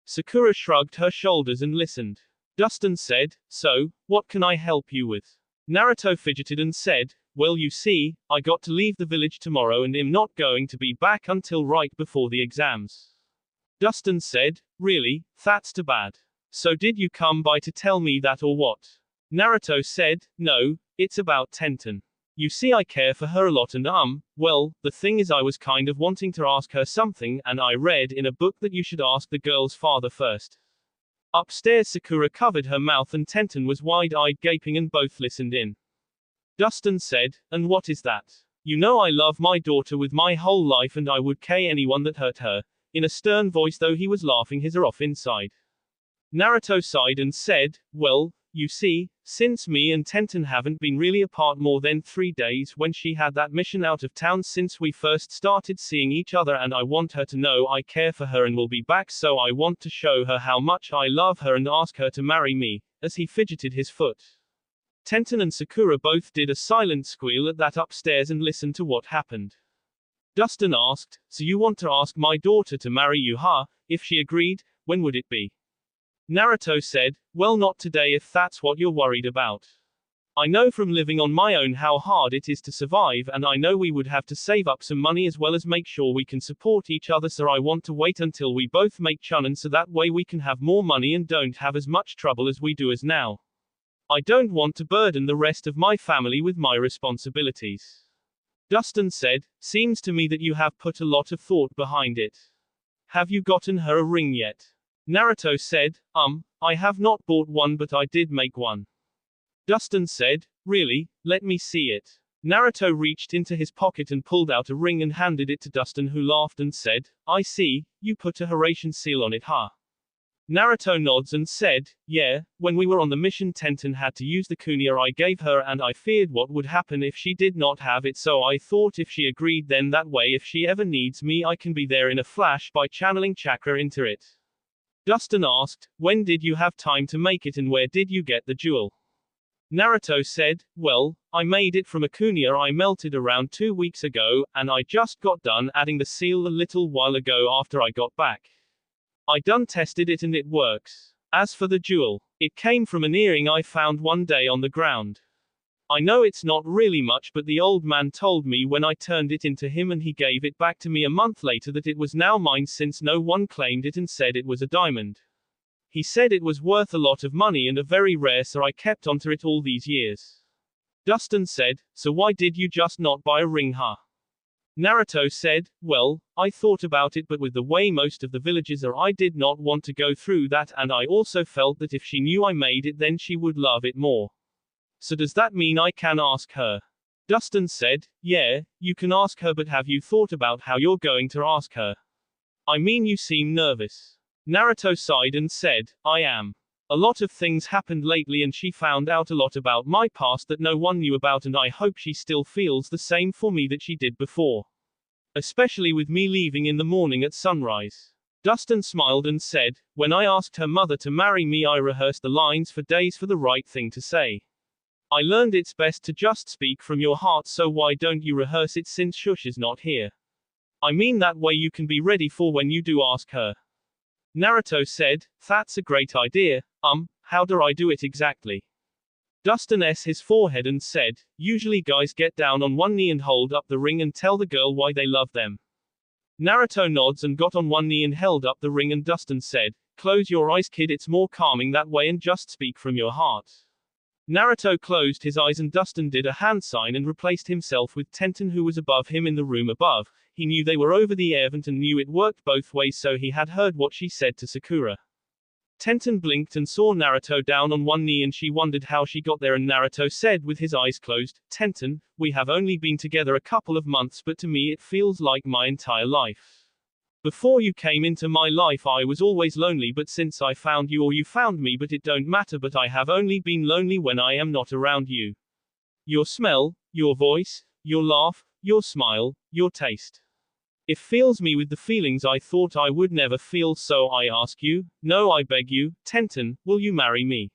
Sakura shrugged her shoulders and listened. Dustin said, so, what can I help you with? Naruto fidgeted and said, well you see, I got to leave the village tomorrow and am not going to be back until right before the exams. Dustin said, really, that's too bad. So did you come by to tell me that or what? Naruto said, no, it's about Tenten. You see I care for her a lot and well, the thing is I was kind of wanting to ask her something and I read in a book that you should ask the girl's father first. Upstairs Sakura covered her mouth and Tenten was wide-eyed gaping and both listened in. Dustin said, and what is that? You know I love my daughter with my whole life and I would kill anyone that hurt her, in a stern voice though he was laughing his ear off inside. Naruto sighed and said, well, you see, since me and Tenten haven't been really apart more than 3 days when she had that mission out of town since we first started seeing each other and I want her to know I care for her and will be back so I want to show her how much I love her and ask her to marry me, as he fidgeted his foot. Tenten and Sakura both did a silent squeal at that upstairs and listened to what happened. Dustin asked, so you want to ask my daughter to marry you huh? If she agreed, when would it be? Naruto said, well not today if that's what you're worried about. I know from living on my own how hard it is to survive and I know we would have to save up some money as well as make sure we can support each other so I want to wait until we both make chunin so that way we can have more money and don't have as much trouble as we do as now. I don't want to burden the rest of my family with my responsibilities. Dustin said, seems to me that you have put a lot of thought behind it. Have you gotten her a ring yet? Naruto said, I have not bought one but I did make one. Dustin said, really, let me see it. Naruto reached into his pocket and pulled out a ring and handed it to Dustin who laughed and said, I see, you put a Horatian seal on it huh? Naruto nods and said, yeah, when we were on the mission Tenten had to use the kunai I gave her and I feared what would happen if she did not have it so I thought if she agreed then that way if she ever needs me I can be there in a flash by channeling chakra into it. Dustin asked, when did you have time to make it and where did you get the jewel? Naruto said, well, I made it from a kunai I melted around 2 weeks ago, and I just got done adding the seal a little while ago after I got back. I done tested it and it works. As for the jewel, it came from an earring I found one day on the ground. I know it's not really much but the old man told me when I turned it into him and he gave it back to me a month later that it was now mine since no one claimed it and said it was a diamond. He said it was worth a lot of money and a very rare so I kept onto it all these years. Dustin said, so why did you just not buy a ring huh? Naruto said, well, I thought about it but with the way most of the villages are I did not want to go through that and I also felt that if she knew I made it then she would love it more. So does that mean I can ask her? Dustin said, yeah, you can ask her but have you thought about how you're going to ask her? I mean you seem nervous. Naruto sighed and said, I am. A lot of things happened lately and she found out a lot about my past that no one knew about and I hope she still feels the same for me that she did before. Especially with me leaving in the morning at sunrise. Dustin smiled and said, when I asked her mother to marry me I rehearsed the lines for days for the right thing to say. I learned it's best to just speak from your heart, so why don't you rehearse it since Shush is not here? I mean that way you can be ready for when you do ask her. Naruto said, that's a great idea, how do I do it exactly? Dustin s his forehead and said, usually guys get down on one knee and hold up the ring and tell the girl why they love them. Naruto nods and got on one knee and held up the ring, and Dustin said, close your eyes kid, it's more calming that way and just speak from your heart. Naruto closed his eyes and Dustin did a hand sign and replaced himself with Tenten, who was above him in the room above. He knew they were over the air vent and knew it worked both ways, so he had heard what she said to Sakura. Tenten blinked and saw Naruto down on one knee and she wondered how she got there, and Naruto said with his eyes closed, Tenten, we have only been together a couple of months, but to me it feels like my entire life. Before you came into my life I was always lonely, but since I found you, or you found me, but it don't matter, but I have only been lonely when I am not around you. Your smell, your voice, your laugh, your smile, your taste. It fills me with the feelings I thought I would never feel, so I ask you, no I beg you, Tenten, will you marry me?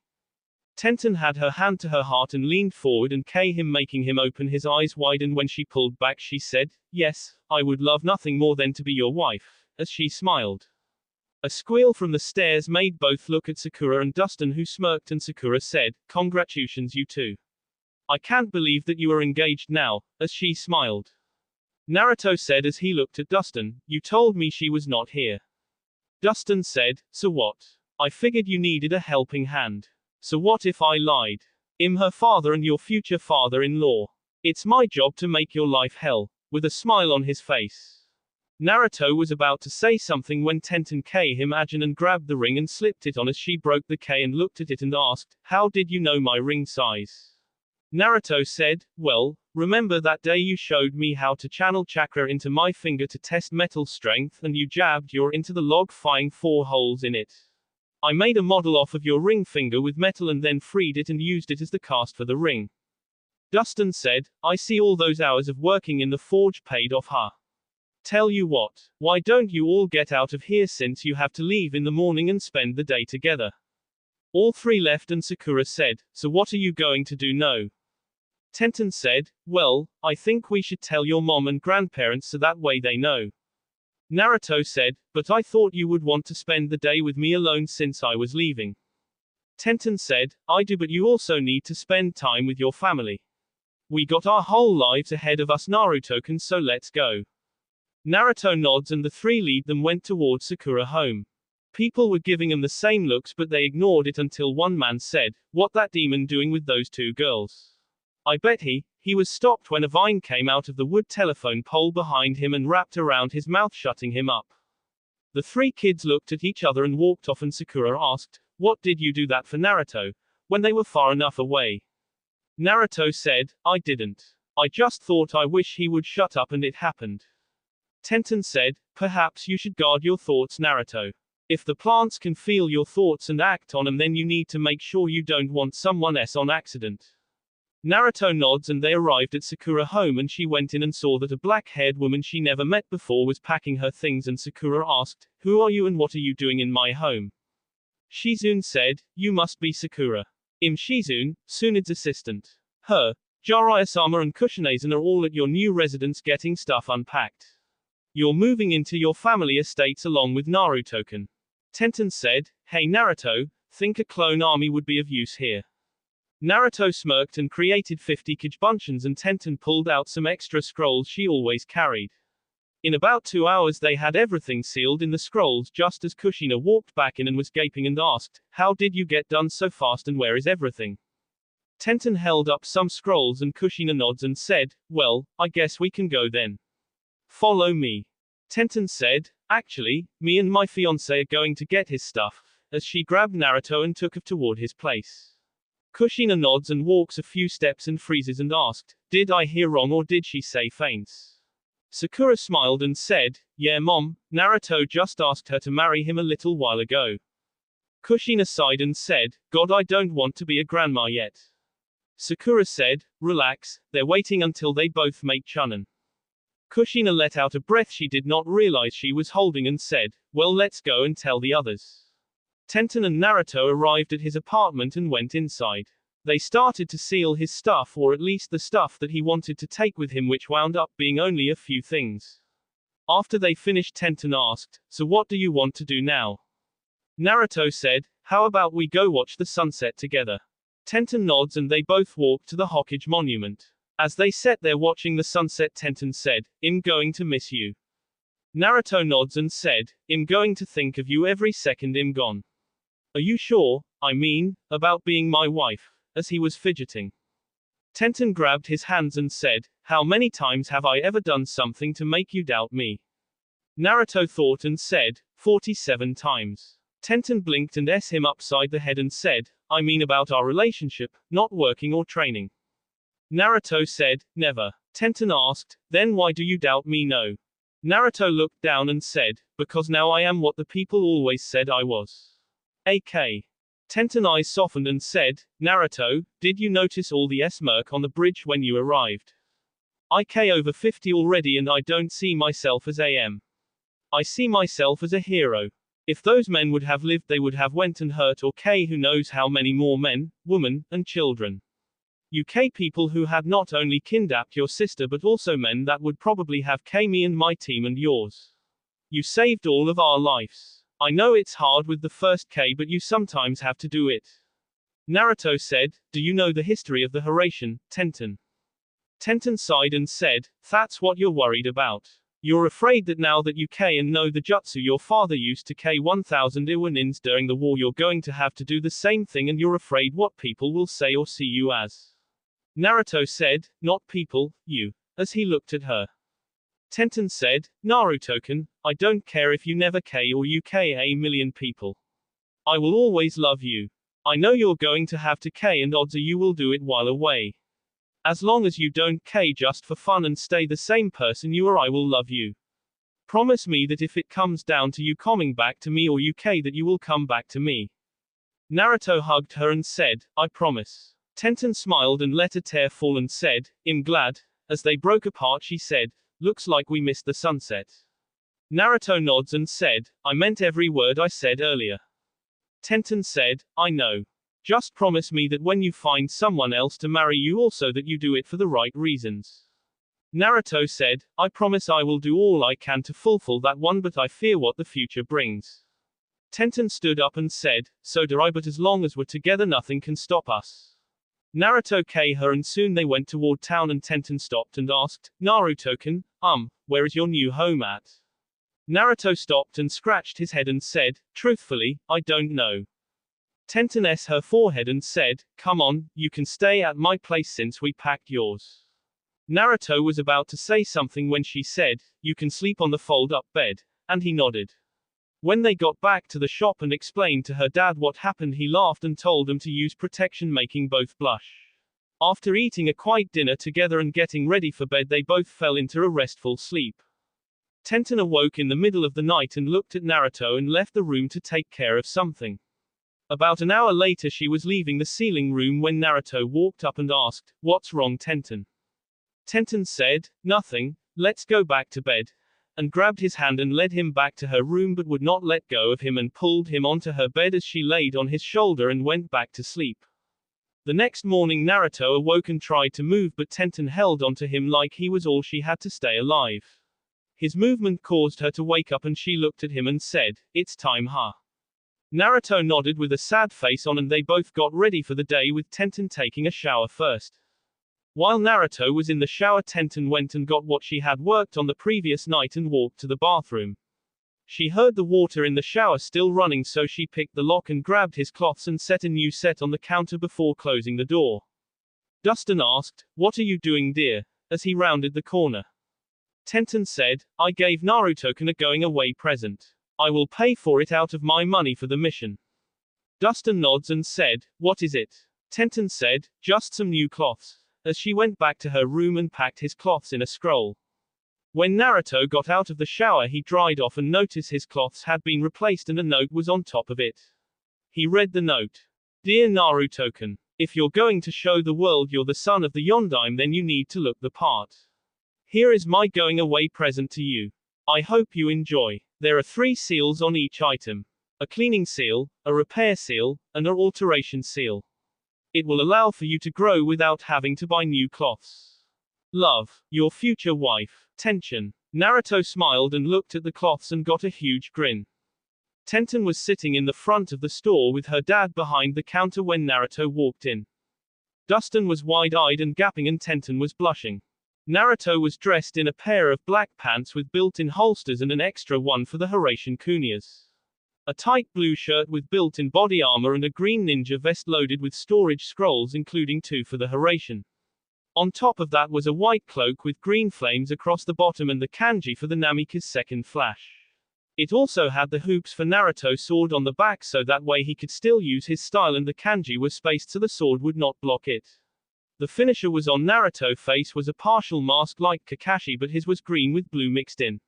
Tenten had her hand to her heart and leaned forward and him making him open his eyes wide, and when she pulled back she said, yes, I would love nothing more than to be your wife, as she smiled. A squeal from the stairs made both look at Sakura and Dustin, who smirked, and Sakura said, congratulations you two. I can't believe that you are engaged now, as she smiled. Naruto said as he looked at Dustin, you told me she was not here. Dustin said, so what? I figured you needed a helping hand. So what if I lied? I'm her father and your future father-in-law. It's my job to make your life hell, with a smile on his face. Naruto was about to say something when Tenten him again and grabbed the ring and slipped it on as she broke the K and looked at it and asked, how did you know my ring size? Naruto said, well, remember that day you showed me how to channel chakra into my finger to test metal strength, and you jabbed your into the log, finding 4 holes in it. I made a model off of your ring finger with metal and then freed it and used it as the cast for the ring. Dustin said, I see all those hours of working in the forge paid off, huh? Tell you what, why don't you all get out of here since you have to leave in the morning and spend the day together? All three left and Sakura said, so what are you going to do now? Tenten said, well, I think we should tell your mom and grandparents so that way they know. Naruto said, but I thought you would want to spend the day with me alone since I was leaving. Tenten said, I do, but you also need to spend time with your family. We got our whole lives ahead of us, Naruto-kun, so let's go. Naruto nods and the three lead them went towards Sakura home. People were giving them the same looks, but they ignored it until one man said, what that demon doing with those 2 girls? I bet he was stopped when a vine came out of the wood telephone pole behind him and wrapped around his mouth, shutting him up. The 3 kids looked at each other and walked off, and Sakura asked, what did you do that for, Naruto, when they were far enough away? Naruto said, I didn't. I just thought I wish he would shut up and it happened. Tenten said, perhaps you should guard your thoughts, Naruto. If the plants can feel your thoughts and act on them, then you need to make sure you don't want someone else on accident. Naruto nods and they arrived at Sakura home, and she went in and saw that a black-haired woman she never met before was packing her things, and Sakura asked, who are you and what are you doing in my home? Shizune said, you must be Sakura. I'm Shizune, Tsunde's assistant. Her, Jiraiya-sama and Kushina-san are all at your new residence getting stuff unpacked. You're moving into your family estates along with Naruto-kun. Tenten said, hey Naruto, think a clone army would be of use here. Naruto smirked and created 50 Kajbunshians, and Tenten pulled out some extra scrolls she always carried. In about 2 hours they had everything sealed in the scrolls, just as Kushina walked back in and was gaping and asked, how did you get done so fast and where is everything? Tenten held up some scrolls and Kushina nods and said, well, I guess we can go then. Follow me. Tenten said, actually, me and my fiancé are going to get his stuff, as she grabbed Naruto and took him toward his place. Kushina nods and walks a few steps and freezes and asked, did I hear wrong or did she say faints? Sakura smiled and said, yeah mom, Naruto just asked her to marry him a little while ago. Kushina sighed and said, God, I don't want to be a grandma yet. Sakura said, relax, they're waiting until they both make chunin. Kushina let out a breath she did not realize she was holding and said, well, let's go and tell the others. Tenten and Naruto arrived at his apartment and went inside. They started to seal his stuff, or at least the stuff that he wanted to take with him, which wound up being only a few things. After they finished, Tenten asked, "So what do you want to do now?" Naruto said, "How about we go watch the sunset together?" Tenten nods and they both walked to the Hokage monument. As they sat there watching the sunset, Tenten said, "I'm going to miss you." Naruto nods and said, "I'm going to think of you every second I'm gone." "Are you sure, I mean, about being my wife?" As he was fidgeting. Tenten grabbed his hands and said, "How many times have I ever done something to make you doubt me?" Naruto thought and said, 47 times. Tenten blinked and s him upside the head and said, "I mean about our relationship, not working or training." Naruto said, "Never." Tenten asked, "Then why do you doubt me?" "No." Naruto looked down and said, "Because now I am what the people always said I was." AK. Tenten's eyes softened and said, "Naruto, did you notice all the smirk on the bridge when you arrived? IK over 50 already and I don't see myself as AM. I see myself as a hero. If those men would have lived they would have went and hurt or K who knows how many more men, women, and children. UK people who had not only kidnapped your sister but also men that would probably have K me and my team and yours. You saved all of our lives. I know it's hard with the first K but you sometimes have to do it." Naruto said, "Do you know the history of the Hiraishin, Tenten?" Tenten sighed and said, "That's what you're worried about. You're afraid that now that you K and know the jutsu your father used to K 1,000 Iwanins during the war you're going to have to do the same thing and you're afraid what people will say or see you as." Naruto said, "Not people, you." As he looked at her. Tenten said, "Naruto-kun, I don't care if you never K or you K a million people. I will always love you. I know you're going to have to K and odds are you will do it while away. As long as you don't K just for fun and stay the same person you are I will love you. Promise me that if it comes down to you coming back to me or you K that you will come back to me." Naruto hugged her and said, "I promise." Tenten smiled and let a tear fall and said, "I'm glad." As they broke apart she said, "Looks like we missed the sunset." Naruto nods and said, "I meant every word I said earlier." Tenten said, "I know. Just promise me that when you find someone else to marry you also that you do it for the right reasons." Naruto said, "I promise I will do all I can to fulfill that one but I fear what the future brings." Tenten stood up and said, "So do I but as long as we're together nothing can stop us." Naruto K her and soon they went toward town and Tenten stopped and asked, "Naruto-kun, where is your new home at?" Naruto stopped and scratched his head and said, "Truthfully, I don't know." Tenten s her forehead and said, "Come on, you can stay at my place since we packed yours." Naruto was about to say something when she said, "You can sleep on the fold-up bed," and he nodded. When they got back to the shop and explained to her dad what happened he laughed and told them to use protection making both blush. After eating a quiet dinner together and getting ready for bed they both fell into a restful sleep. Tenten awoke in the middle of the night and looked at Naruto and left the room to take care of something. About an hour later she was leaving the ceiling room when Naruto walked up and asked, "What's wrong, Tenten?" Tenten said, "Nothing, let's go back to bed," and grabbed his hand and led him back to her room but would not let go of him and pulled him onto her bed as she laid on his shoulder and went back to sleep. The next morning Naruto awoke and tried to move but Tenten held onto him like he was all she had to stay alive. His movement caused her to wake up and she looked at him and said, "It's time, huh?" Naruto nodded with a sad face on and they both got ready for the day with Tenten taking a shower first. While Naruto was in the shower Tenten went and got what she had worked on the previous night and walked to the bathroom. She heard the water in the shower still running so she picked the lock and grabbed his cloths and set a new set on the counter before closing the door. Dustin asked, "What are you doing, dear?" as he rounded the corner. Tenten said, "I gave Naruto-kun a going away present. I will pay for it out of my money for the mission." Dustin nods and said, "What is it?" Tenten said, "Just some new cloths," as she went back to her room and packed his cloths in a scroll. When Naruto got out of the shower he dried off and noticed his cloths had been replaced and a note was on top of it. He read the note. "Dear Naruto-kun, if you're going to show the world you're the son of the Yondaime then you need to look the part. Here is my going away present to you. I hope you enjoy. There are 3 seals on each item. A cleaning seal, a repair seal, and an alteration seal. It will allow for you to grow without having to buy new cloths. Love, your future wife. Tension. Naruto smiled and looked at the cloths and got a huge grin. Tenten was sitting in the front of the store with her dad behind the counter when Naruto walked in. Dustin was wide-eyed and gapping and Tenten was blushing. Naruto was dressed in a pair of black pants with built-in holsters and an extra one for the Hiraishin kunias. A tight blue shirt with built-in body armor and a green ninja vest loaded with storage scrolls including 2 for the Hiraishin. On top of that was a white cloak with green flames across the bottom and the kanji for the Namika's second flash. It also had the hoops for Naruto's sword on the back so that way he could still use his style and the kanji was spaced so the sword would not block it. The finisher was on Naruto's face was a partial mask like Kakashi but his was green with blue mixed in.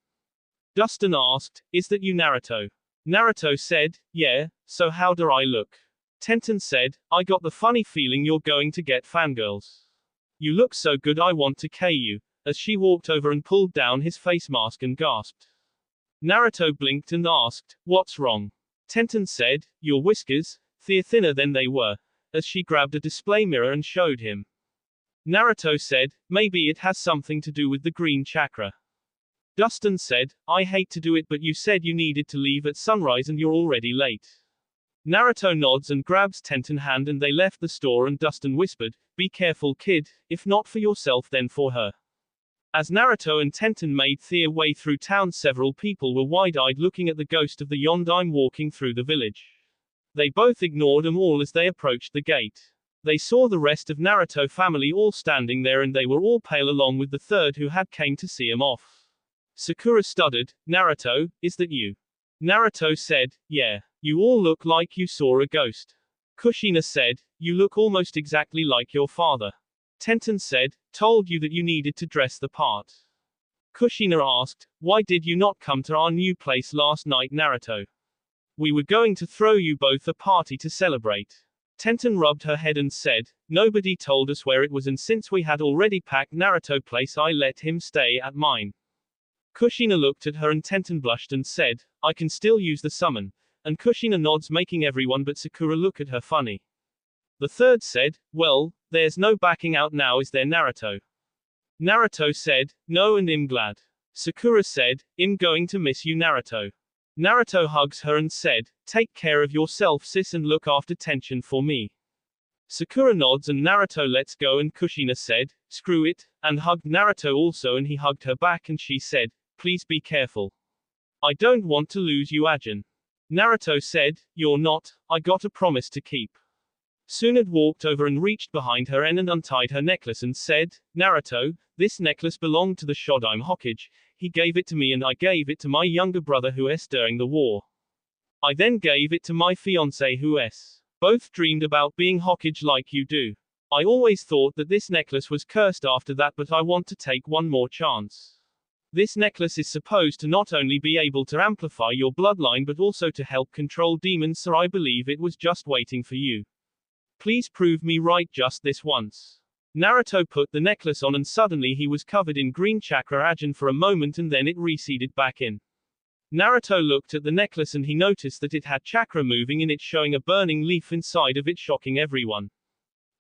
Dustin asked, "Is that you, Naruto?" Naruto said, "Yeah, so how do I look?" Tenten said, "I got the funny feeling you're going to get fangirls. You look so good I want to K you," as she walked over and pulled down his face mask and gasped. Naruto blinked and asked, "What's wrong?" Tenten said, "Your whiskers, they're thinner than they were," as she grabbed a display mirror and showed him. Naruto said, "Maybe it has something to do with the green chakra." Dustin said, "I hate to do it but you said you needed to leave at sunrise and you're already late." Naruto nods and grabs Tenten's hand and they left the store and Dustin whispered, "Be careful kid, if not for yourself then for her." As Naruto and Tenten made their way through town several people were wide-eyed looking at the ghost of the Yondaime walking through the village. They both ignored them all as they approached the gate. They saw the rest of Naruto family all standing there and they were all pale along with the third who had came to see him off. Sakura stuttered, "Naruto, is that you?" Naruto said, "Yeah. You all look like you saw a ghost." Kushina said, "You look almost exactly like your father." Tenten said, "Told you that you needed to dress the part." Kushina asked, "Why did you not come to our new place last night, Naruto? We were going to throw you both a party to celebrate." Tenten rubbed her head and said, "Nobody told us where it was and since we had already packed Naruto's place I let him stay at mine." Kushina looked at her and Tenten blushed and said, "I can still use the summon." And Kushina nods making everyone but Sakura look at her funny. The third said, "Well, there's no backing out now is there Naruto?" Naruto said, "No and I'm glad." Sakura said, "I'm going to miss you Naruto." Naruto hugs her and said, "Take care of yourself sis and look after Tension for me." Sakura nods and Naruto lets go and Kushina said, "Screw it," and hugged Naruto also and he hugged her back and she said, "Please be careful. I don't want to lose you Ajin." Naruto said, "You're not, I got a promise to keep." Tsunade walked over and reached behind her and untied her necklace and said, "Naruto, this necklace belonged to the Shodaime Hokage. He gave it to me and I gave it to my younger brother who's during the war. I then gave it to my fiancé who's both dreamed about being Hokage like you do. I always thought that this necklace was cursed after that but I want to take one more chance. This necklace is supposed to not only be able to amplify your bloodline but also to help control demons so I believe it was just waiting for you. Please prove me right just this once." Naruto put the necklace on and suddenly he was covered in green chakra Ajin for a moment and then it receded back in. Naruto looked at the necklace and he noticed that it had chakra moving in it showing a burning leaf inside of it shocking everyone.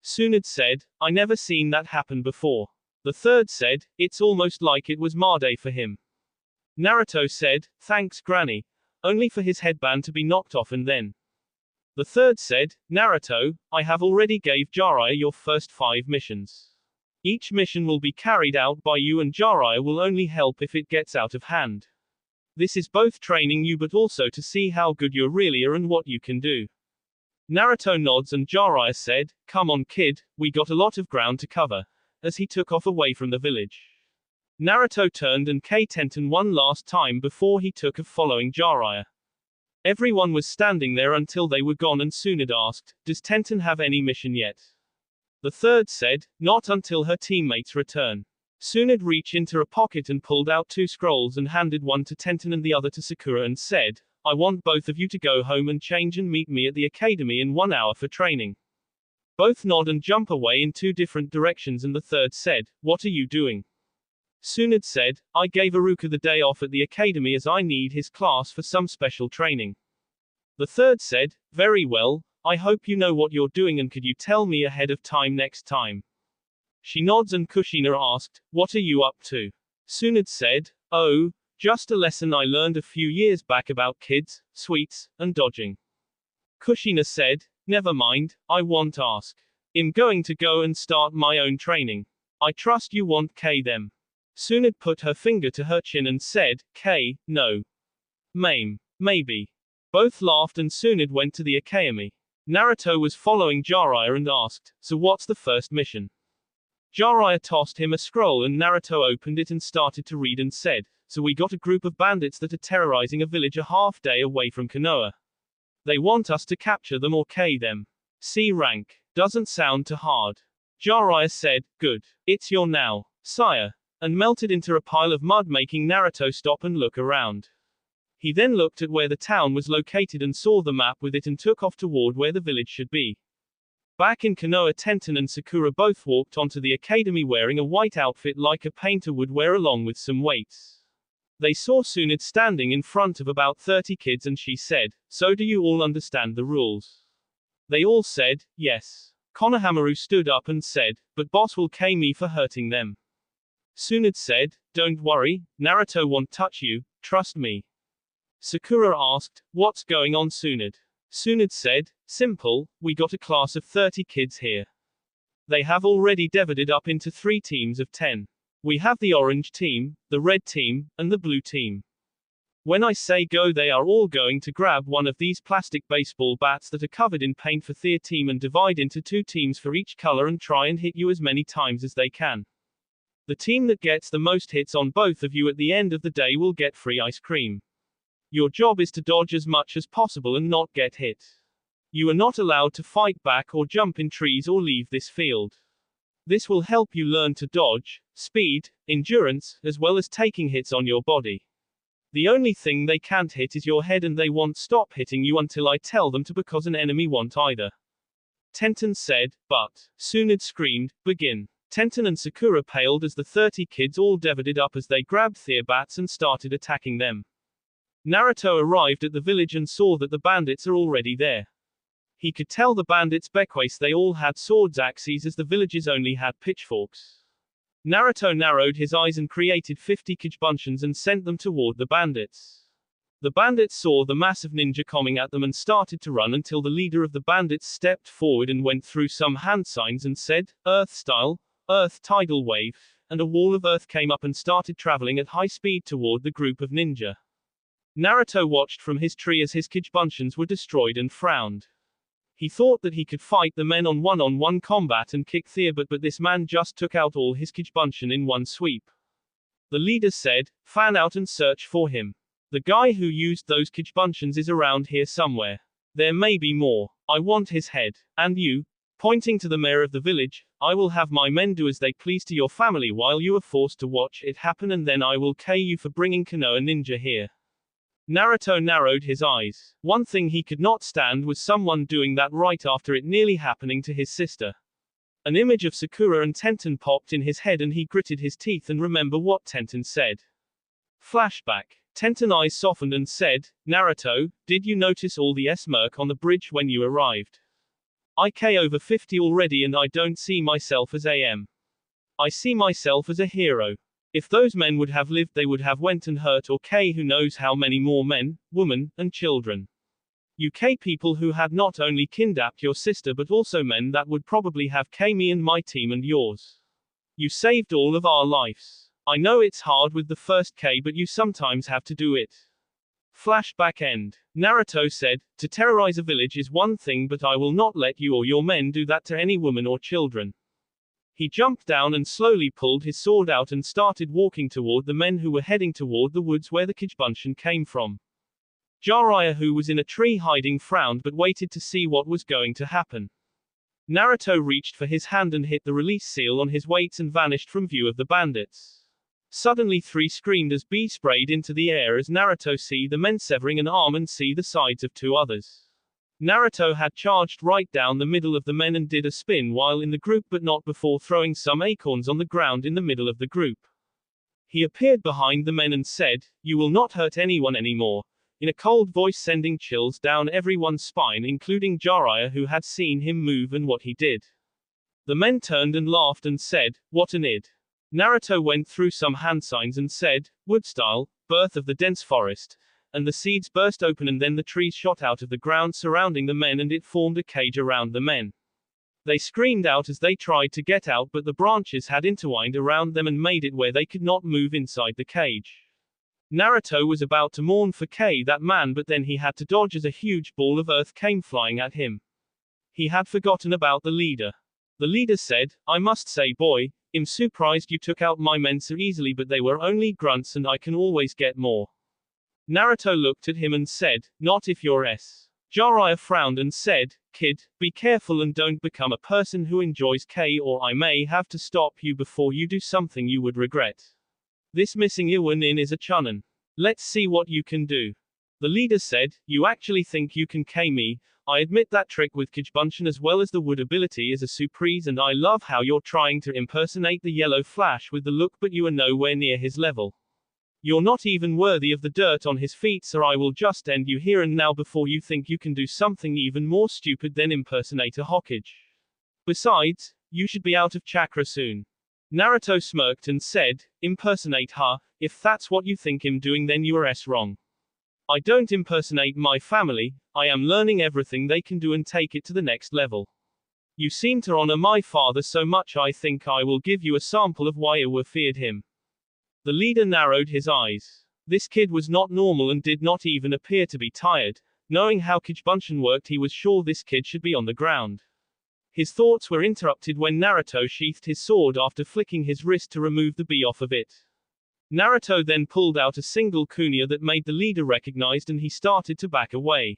Tsunade said, "I never seen that happen before." The third said, "It's almost like it was Made for him." Naruto said, "Thanks Granny. Only for his headband to be knocked off and then." The third said, "Naruto, I have already gave Jiraiya your first 5 missions. Each mission will be carried out by you and Jiraiya will only help if it gets out of hand. This is both training you but also to see how good you really are and what you can do." Naruto nods and Jiraiya said, "Come on kid, we got a lot of ground to cover," as he took off away from the village. Naruto turned and Tenten one last time before he took off following Jiraiya. Everyone was standing there until they were gone and Tsunade asked, "Does Tenten have any mission yet?" The third said, "Not until her teammates return." Tsunade reached into a pocket and pulled out 2 scrolls and handed one to Tenten and the other to Sakura and said, "I want both of you to go home and change and meet me at the academy in 1 hour for training." Both nod and jump away in 2 different directions and the third said, "What are you doing?" Tsunade said, "I gave Iruka the day off at the academy as I need his class for some special training." The third said, "Very well, I hope you know what you're doing and could you tell me ahead of time next time? She nods and Kushina asked, what are you up to? Tsunade said, oh, just a lesson I learned a few years back about kids, sweets, and dodging. Kushina said, never mind, I won't ask. I'm going to go and start my own training. I trust you won't K them. Tsunade put her finger to her chin and said, K, no. Maim. Maybe. Both laughed and Tsunade went to the academy. Naruto was following Jiraiya and asked, so what's the first mission? Jiraiya tossed him a scroll and Naruto opened it and started to read and said, so we got a group of bandits that are terrorizing a village a half day away from Konoha. They want us to capture them or K them. C rank. Doesn't sound too hard. Jiraiya said, good. It's your now, sire. And melted into a pile of mud making Naruto stop and look around. He then looked at where the town was located and saw the map with it and took off toward where the village should be. Back in Konoha, Tenten and Sakura both walked onto the academy wearing a white outfit like a painter would wear along with some weights. They saw Tsunade standing in front of about 30 kids and she said, so do you all understand the rules? They all said, yes. Konohamaru stood up and said, but boss will K me for hurting them. Tsunade said, don't worry, Naruto won't touch you, trust me. Sakura asked, what's going on Tsunade? Tsunade said, simple, we got a class of 30 kids here. They have already divided up into 3 teams of 10. We have the orange team, the red team, and the blue team. When I say go they are all going to grab one of these plastic baseball bats that are covered in paint for their team and divide into 2 teams for each color and try and hit you as many times as they can. The team that gets the most hits on both of you at the end of the day will get free ice cream. Your job is to dodge as much as possible and not get hit. You are not allowed to fight back or jump in trees or leave this field. This will help you learn to dodge, speed, endurance, as well as taking hits on your body. The only thing they can't hit is your head and they won't stop hitting you until I tell them to because an enemy won't either. Tenten said, but. Tsunade screamed, begin. Tenten and Sakura paled as the 30 kids all divided up as they grabbed their bats and started attacking them. Naruto arrived at the village and saw that the bandits are already there. He could tell the bandits because they all had swords axes as the villages only had pitchforks. Naruto narrowed his eyes and created 50 Kijibunshiens and sent them toward the bandits. The bandits saw the massive ninja coming at them and started to run until the leader of the bandits stepped forward and went through some hand signs and said, Earth style, Earth tidal wave, and a wall of earth came up and started traveling at high speed toward the group of ninja. Naruto watched from his tree as his Kijibunshiens were destroyed and frowned. He thought that he could fight the men on one-on-one combat and kick their butt, but this man just took out all his Kijibunshin in one sweep. The leader said, fan out and search for him. The guy who used those Kijibunshiens is around here somewhere. There may be more. I want his head. And you, pointing to the mayor of the village, I will have my men do as they please to your family while you are forced to watch it happen and then I will K you for bringing Konoha ninja here. Naruto narrowed his eyes. One thing he could not stand was someone doing that right after it nearly happening to his sister. An image of Sakura and Tenten popped in his head and he gritted his teeth and remembered what Tenten said. Flashback. Tenten eyes softened and said, Naruto, did you notice all the smirk on the bridge when you arrived? I K over 50 already and I don't see myself as AM. I see myself as a hero. If those men would have lived they would have went and hurt or K who knows how many more men, women, and children. You K people who had not only kidnapped your sister but also men that would probably have K me and my team and yours. You saved all of our lives. I know it's hard with the first K but you sometimes have to do it. Flashback end. Naruto said, to terrorize a village is one thing but I will not let you or your men do that to any woman or children. He jumped down and slowly pulled his sword out and started walking toward the men who were heading toward the woods where the Kijibunshin came from. Jiraiya, who was in a tree hiding, frowned but waited to see what was going to happen. Naruto reached for his hand and hit the release seal on his weights and vanished from view of the bandits. Suddenly 3 screamed as B sprayed into the air as Naruto see the men severing an arm and see the sides of 2 others. Naruto had charged right down the middle of the men and did a spin while in the group but not before throwing some acorns on the ground in the middle of the group. He appeared behind the men and said, you will not hurt anyone anymore. in a cold voice sending chills down everyone's spine, including Jiraiya, who had seen him move and what he did. The men turned and laughed and said, "What an id." Naruto went through some hand signs and said, "Wood style, birth of the dense forest," and the seeds burst open and then the trees shot out of the ground surrounding the men and it formed a cage around the men. They screamed out as they tried to get out, but the branches had intertwined around them and made it where they could not move inside the cage. Naruto was about to mourn for that man, but then he had to dodge as a huge ball of earth came flying at him. He had forgotten about the leader. The leader said, "I must say, boy, I'm surprised you took out my men so easily, but they were only grunts and I can always get more." Naruto looked at him and said, "Not if you're S." Jiraiya frowned and said, "Kid, be careful and don't become a person who enjoys or I may have to stop you before you do something you would regret. This missing Iwanin is a chunin. Let's see what you can do." The leader said, "You actually think you can me? I admit that trick with Kijbunshin as well as the wood ability is a surprise, and I love how you're trying to impersonate the yellow flash with the look, but you are nowhere near his level. You're not even worthy of the dirt on his feet, so I will just end you here and now before you think you can do something even more stupid than impersonate a Hokage. Besides, you should be out of chakra soon." Naruto smirked and said, "Impersonate, huh? If that's what you think I'm doing, then you are wrong. I don't impersonate my family, I am learning everything they can do and take it to the next level. You seem to honor my father so much, I think I will give you a sample of why Iwa feared him." The leader narrowed his eyes. This kid was not normal and did not even appear to be tired. Knowing how Kijbunshin worked, he was sure this kid should be on the ground. His thoughts were interrupted when Naruto sheathed his sword after flicking his wrist to remove the bee off of it. Naruto then pulled out a single kunya that made the leader recognized and he started to back away.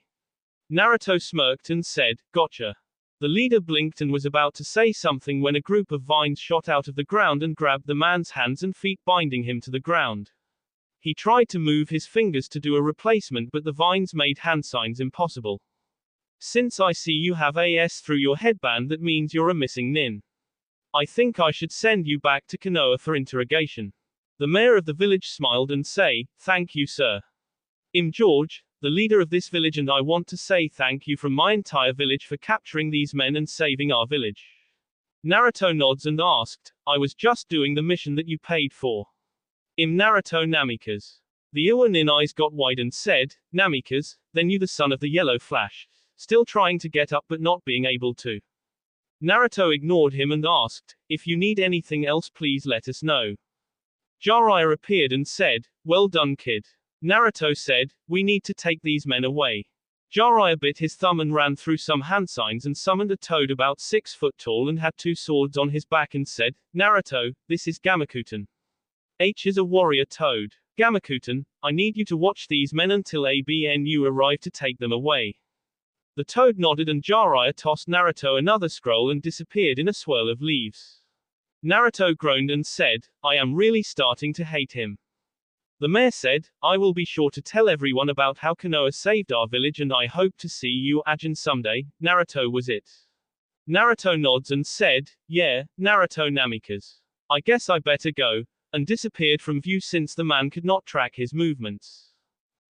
Naruto smirked and said, "Gotcha." The leader blinked and was about to say something when a group of vines shot out of the ground and grabbed the man's hands and feet, binding him to the ground. He tried to move his fingers to do a replacement, but the vines made hand signs impossible. "Since I see you have AS through your headband, that means you're a missing nin. I think I should send you back to Konoha for interrogation." The mayor of the village smiled and said, "Thank you, sir. I'm George, the leader of this village, and I want to say thank you from my entire village for capturing these men and saving our village." Naruto nods and asked, "I was just doing the mission that you paid for. I'm Naruto Namikaze." The Iwanin eyes got wide and said, "Namikaze, then you the son of the Yellow Flash, still trying to get up but not being able to?" Naruto ignored him and asked, "If you need anything else, please let us know." Jiraiya appeared and said, "Well done, kid." Naruto said, "We need to take these men away." Jiraiya bit his thumb and ran through some hand signs and summoned a toad about 6 foot tall and had 2 swords on his back and said, "Naruto, this is Gamakuten. H is a warrior toad. Gamakuten, I need you to watch these men until ABNU arrive to take them away." The toad nodded and Jiraiya tossed Naruto another scroll and disappeared in a swirl of leaves. Naruto groaned and said, "I am really starting to hate him." The mayor said, "I will be sure to tell everyone about how Konoha saved our village and I hope to see you Ajin someday." Naruto was it. Naruto nods and said, "Yeah, Naruto Namikaze. I guess I better go," and disappeared from view since the man could not track his movements.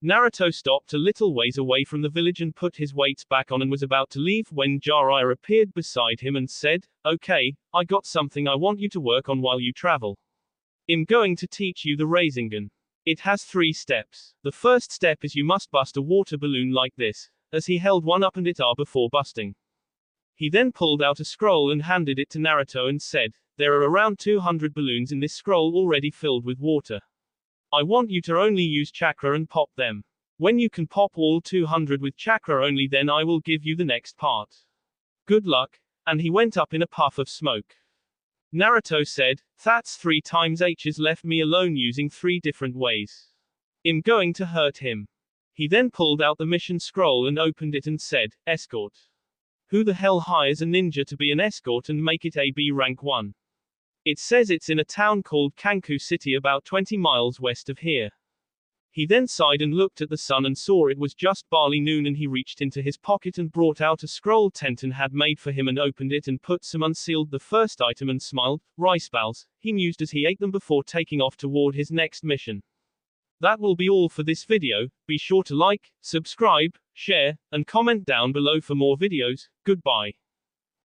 Naruto stopped a little ways away from the village and put his weights back on and was about to leave when Jiraiya appeared beside him and said, "Okay, I got something I want you to work on while you travel. I'm going to teach you the Rasengan. It has 3 steps. The first step is you must bust a water balloon like this," as he held one up and it before busting. He then pulled out a scroll and handed it to Naruto and said, "There are around 200 balloons in this scroll already filled with water. I want you to only use chakra and pop them. When you can pop all 200 with chakra only, then I will give you the next part. Good luck," and he went up in a puff of smoke. Naruto said, "That's 3 times H has left me alone using 3 different ways. I'm going to hurt him." He then pulled out the mission scroll and opened it and said, "Escort. Who the hell hires a ninja to be an escort and make it AB rank 1? It says it's in a town called Kanku City about 20 miles west of here." He then sighed and looked at the sun and saw it was just barley noon, and he reached into his pocket and brought out a scroll Tenten had made for him and opened it and put some unsealed the first item and smiled. Rice balls, he mused as he ate them before taking off toward his next mission. That will be all for this video. Be sure to like, subscribe, share, and comment down below for more videos. Goodbye.